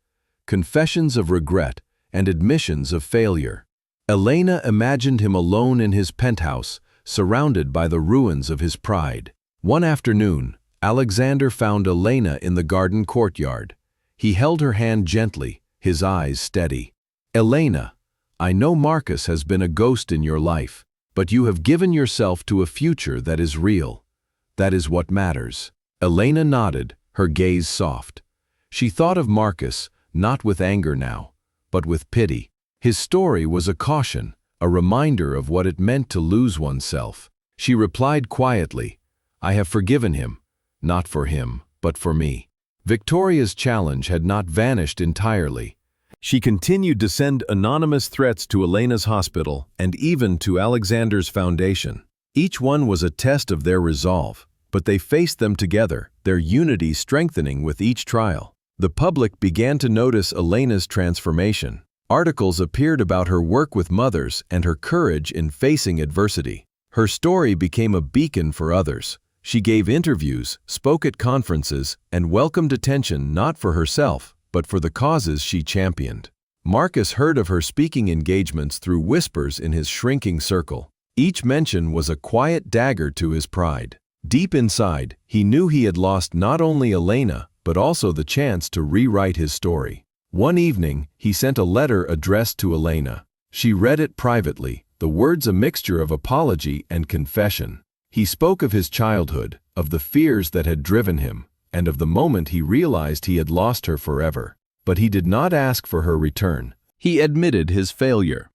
confessions of regret and admissions of failure. Elena imagined him alone in his penthouse, surrounded by the ruins of his pride. One afternoon, Alexander found Elena in the garden courtyard. He held her hand gently, his eyes steady. "Elena, I know Marcus has been a ghost in your life, but you have given yourself to a future that is real. That is what matters." Elena nodded, her gaze soft. She thought of Marcus, not with anger now, but with pity. His story was a caution, a reminder of what it meant to lose oneself. She replied quietly, "I have forgiven him, not for him, but for me." Victoria's challenge had not vanished entirely. She continued to send anonymous threats to Elena's hospital and even to Alexander's foundation. Each one was a test of their resolve, but they faced them together, their unity strengthening with each trial. The public began to notice Elena's transformation. Articles appeared about her work with mothers and her courage in facing adversity. Her story became a beacon for others. She gave interviews, spoke at conferences, and welcomed attention not for herself, but for the causes she championed. Marcus heard of her speaking engagements through whispers in his shrinking circle. Each mention was a quiet dagger to his pride. Deep inside, he knew he had lost not only Elena, but also the chance to rewrite his story. One evening, he sent a letter addressed to Elena. She read it privately, the words a mixture of apology and confession. He spoke of his childhood, of the fears that had driven him, and of the moment he realized he had lost her forever. But he did not ask for her return. He admitted his failure.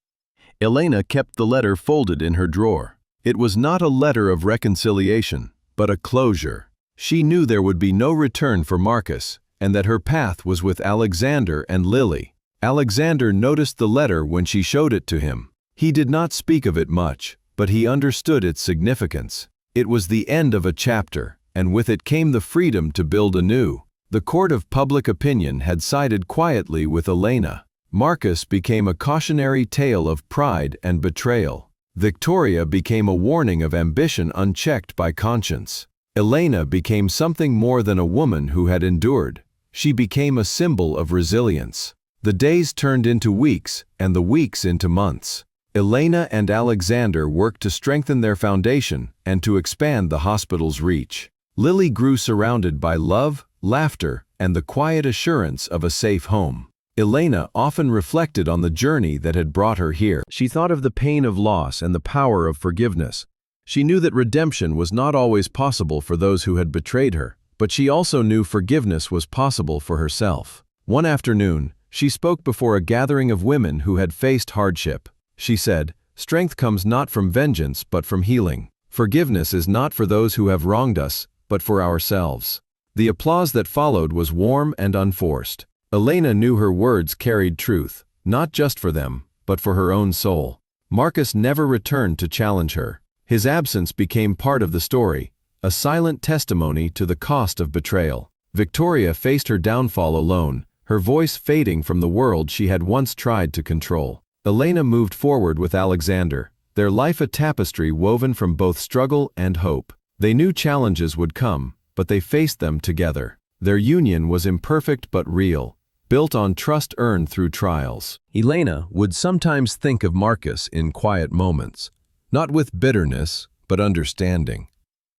Elena kept the letter folded in her drawer. It was not a letter of reconciliation, but a closure. She knew there would be no return for Marcus, and that her path was with Alexander and Lily. Alexander noticed the letter when she showed it to him. He did not speak of it much, but he understood its significance. It was the end of a chapter, and with it came the freedom to build anew. The court of public opinion had sided quietly with Elena. Marcus became a cautionary tale of pride and betrayal. Victoria became a warning of ambition unchecked by conscience. Elena became something more than a woman who had endured. She became a symbol of resilience. The days turned into weeks, and the weeks into months. Elena and Alexander worked to strengthen their foundation and to expand the hospital's reach. Lily grew surrounded by love, laughter, and the quiet assurance of a safe home. Elena often reflected on the journey that had brought her here. She thought of the pain of loss and the power of forgiveness. She knew that redemption was not always possible for those who had betrayed her, but she also knew forgiveness was possible for herself. One afternoon, she spoke before a gathering of women who had faced hardship. She said, "Strength comes not from vengeance but from healing. Forgiveness is not for those who have wronged us, but for ourselves." The applause that followed was warm and unforced. Elena knew her words carried truth, not just for them, but for her own soul. Marcus never returned to challenge her. His absence became part of the story, a silent testimony to the cost of betrayal. Victoria faced her downfall alone, her voice fading from the world she had once tried to control. Elena moved forward with Alexander, their life a tapestry woven from both struggle and hope. They knew challenges would come, but they faced them together. Their union was imperfect but real, built on trust earned through trials. Elena would sometimes think of Marcus in quiet moments, not with bitterness, but understanding.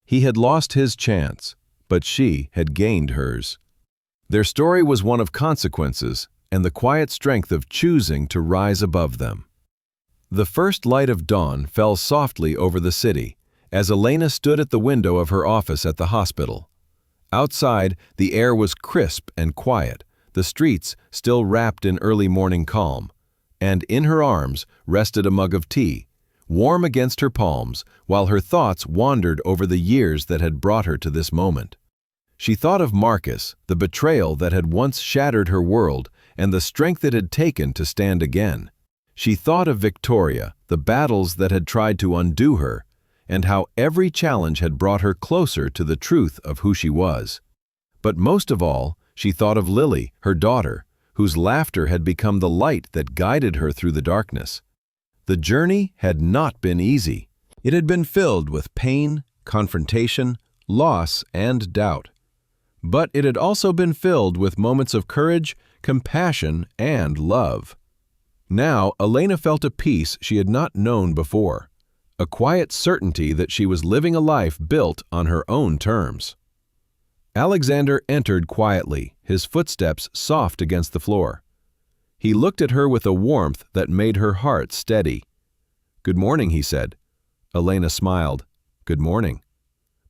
He had lost his chance, but she had gained hers. Their story was one of consequences and the quiet strength of choosing to rise above them. The first light of dawn fell softly over the city as Elena stood at the window of her office at the hospital. Outside, the air was crisp and quiet, the streets still wrapped in early morning calm, and in her arms rested a mug of tea, warm against her palms, while her thoughts wandered over the years that had brought her to this moment. She thought of Marcus, the betrayal that had once shattered her world, and the strength it had taken to stand again. She thought of Victoria, the battles that had tried to undo her, and how every challenge had brought her closer to the truth of who she was. But most of all, she thought of Lily, her daughter, whose laughter had become the light that guided her through the darkness. The journey had not been easy. It had been filled with pain, confrontation, loss, and doubt. But it had also been filled with moments of courage, compassion, and love. Now, Elena felt a peace she had not known before, a quiet certainty that she was living a life built on her own terms. Alexander entered quietly, his footsteps soft against the floor. He looked at her with a warmth that made her heart steady. "Good morning," he said. Elena smiled. "Good morning."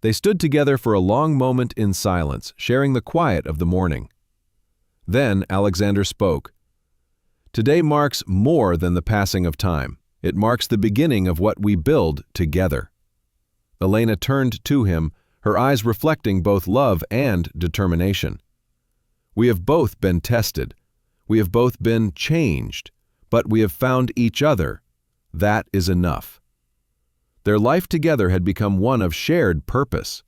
They stood together for a long moment in silence, sharing the quiet of the morning. Then Alexander spoke. "Today marks more than the passing of time. It marks the beginning of what we build together." Elena turned to him, her eyes reflecting both love and determination. "We have both been tested. We have both been changed, but we have found each other. That is enough." Their life together had become one of shared purpose.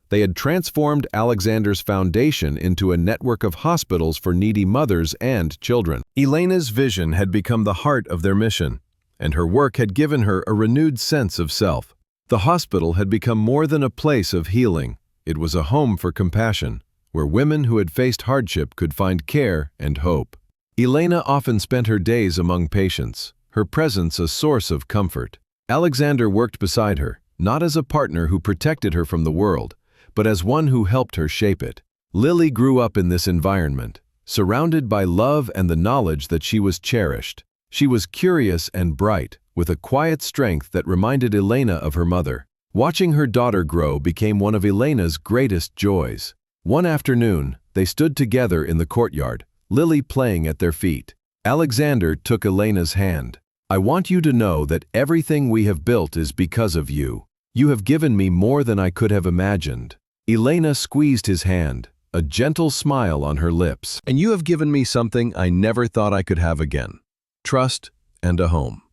They had transformed Alexander's foundation into a network of hospitals for needy mothers and children. Elena's vision had become the heart of their mission, and her work had given her a renewed sense of self. The hospital had become more than a place of healing. It was a home for compassion, where women who had faced hardship could find care and hope. Elena often spent her days among patients, her presence a source of comfort. Alexander worked beside her, not as a partner who protected her from the world, but as one who helped her shape it. Lily grew up in this environment, surrounded by love and the knowledge that she was cherished. She was curious and bright, with a quiet strength that reminded Elena of her mother. Watching her daughter grow became one of Elena's greatest joys. One afternoon, they stood together in the courtyard, Lily playing at their feet. Alexander took Elena's hand. "I want you to know that everything we have built is because of you. You have given me more than I could have imagined." Elena squeezed his hand, a gentle smile on her lips. "And you have given me something I never thought I could have again: trust and a home."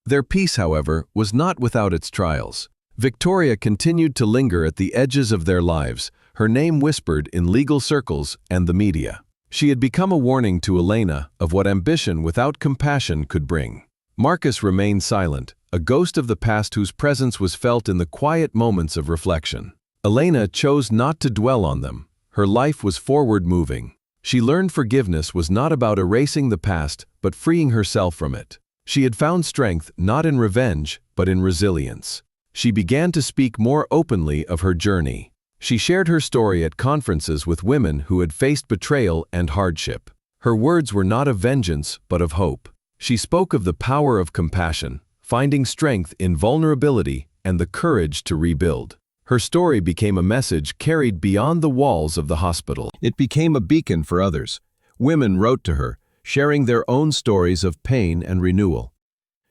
Their peace, however, was not without its trials. Victoria continued to linger at the edges of their lives, her name whispered in legal circles and the media. She had become a warning to Elena of what ambition without compassion could bring. Marcus remained silent, a ghost of the past whose presence was felt in the quiet moments of reflection. Elena chose not to dwell on them. Her life was forward-moving. She learned forgiveness was not about erasing the past, but freeing herself from it. She had found strength not in revenge, but in resilience. She began to speak more openly of her journey. She shared her story at conferences with women who had faced betrayal and hardship. Her words were not of vengeance, but of hope. She spoke of the power of compassion, finding strength in vulnerability and the courage to rebuild. Her story became a message carried beyond the walls of the hospital. It became a beacon for others. Women wrote to her, sharing their own stories of pain and renewal.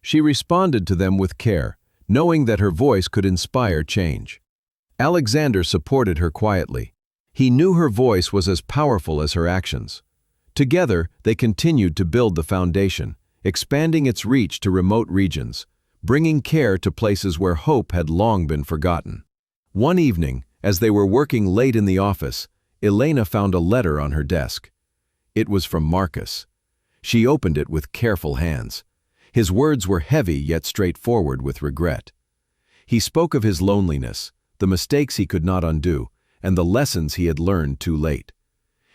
She responded to them with care, knowing that her voice could inspire change. Alexander supported her quietly. He knew her voice was as powerful as her actions. Together, they continued to build the foundation, expanding its reach to remote regions, bringing care to places where hope had long been forgotten. One evening, As they were working late in the office, Elena found a letter on her desk. It was from Marcus. She opened it with careful hands. His words were heavy yet straightforward with regret. He spoke of his loneliness, the mistakes he could not undo, and the lessons he had learned too late.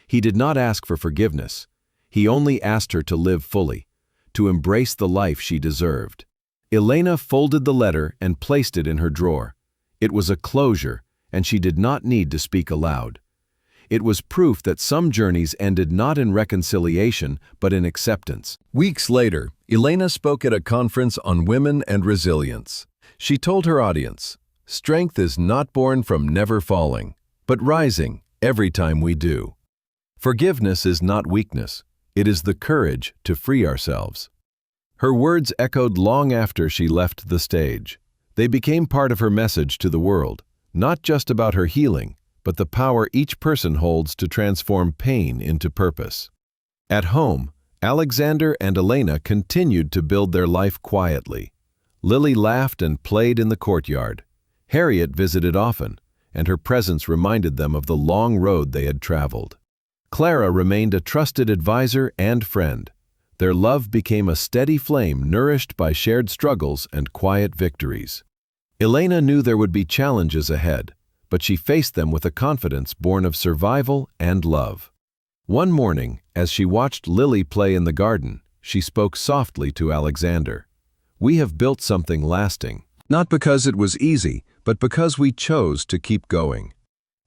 He did not ask for forgiveness. He only asked her to live fully, to embrace the life she deserved. Elena folded the letter and placed it in her drawer. It was a closure, and she did not need to speak aloud. It was proof that some journeys ended not in reconciliation, but in acceptance. Weeks later, Elena spoke at a conference on women and resilience. She told her audience, "Strength is not born from never falling, but rising every time we do. Forgiveness is not weakness. It is the courage to free ourselves." Her words echoed long after she left the stage. They became part of her message to the world, not just about her healing, but the power each person holds to transform pain into purpose. At home, Alexander and Elena continued to build their life quietly. Lily laughed and played in the courtyard. Harriet visited often, and her presence reminded them of the long road they had traveled. Clara remained a trusted advisor and friend. Their love became a steady flame nourished by shared struggles and quiet victories. Elena knew there would be challenges ahead, but she faced them with a confidence born of survival and love. One morning, as she watched Lily play in the garden, she spoke softly to Alexander. "We have built something lasting, not because it was easy, but because we chose to keep going."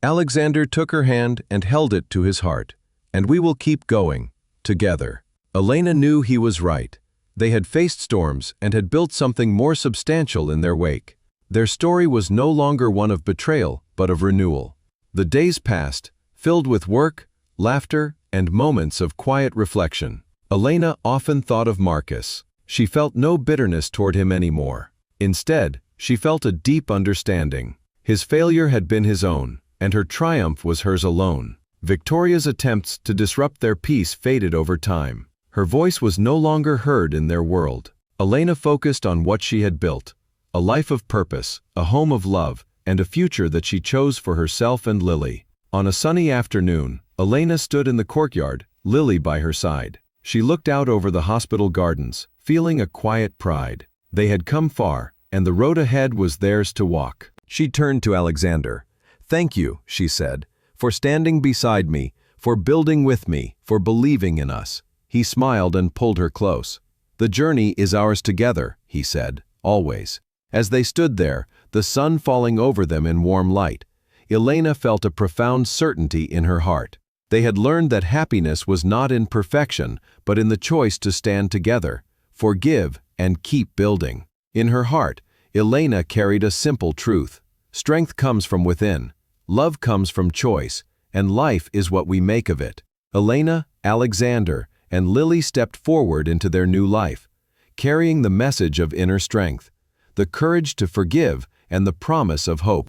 Alexander took her hand and held it to his heart. "And we will keep going, together." Elena knew he was right. They had faced storms and had built something more substantial in their wake. Their story was no longer one of betrayal, but of renewal. The days passed, filled with work, laughter, and moments of quiet reflection. Elena often thought of Marcus. She felt no bitterness toward him anymore. Instead, she felt a deep understanding. His failure had been his own, and her triumph was hers alone. Victoria's attempts to disrupt their peace faded over time. Her voice was no longer heard in their world. Elena focused on what she had built: a life of purpose, a home of love, and a future that she chose for herself and Lily. On a sunny afternoon, Elena stood in the courtyard, Lily by her side. She looked out over the hospital gardens, feeling a quiet pride. They had come far, and the road ahead was theirs to walk. She turned to Alexander. "Thank you," she said, "for standing beside me, for building with me, for believing in us." He smiled and pulled her close. "The journey is ours together," he said, "always." As they stood there, the sun falling over them in warm light, Elena felt a profound certainty in her heart. They had learned that happiness was not in perfection, but in the choice to stand together, forgive, and keep building. In her heart, Elena carried a simple truth. Strength comes from within, love comes from choice, and life is what we make of it. Elena, Alexander, and Lily stepped forward into their new life, carrying the message of inner strength, the courage to forgive, and the promise of hope.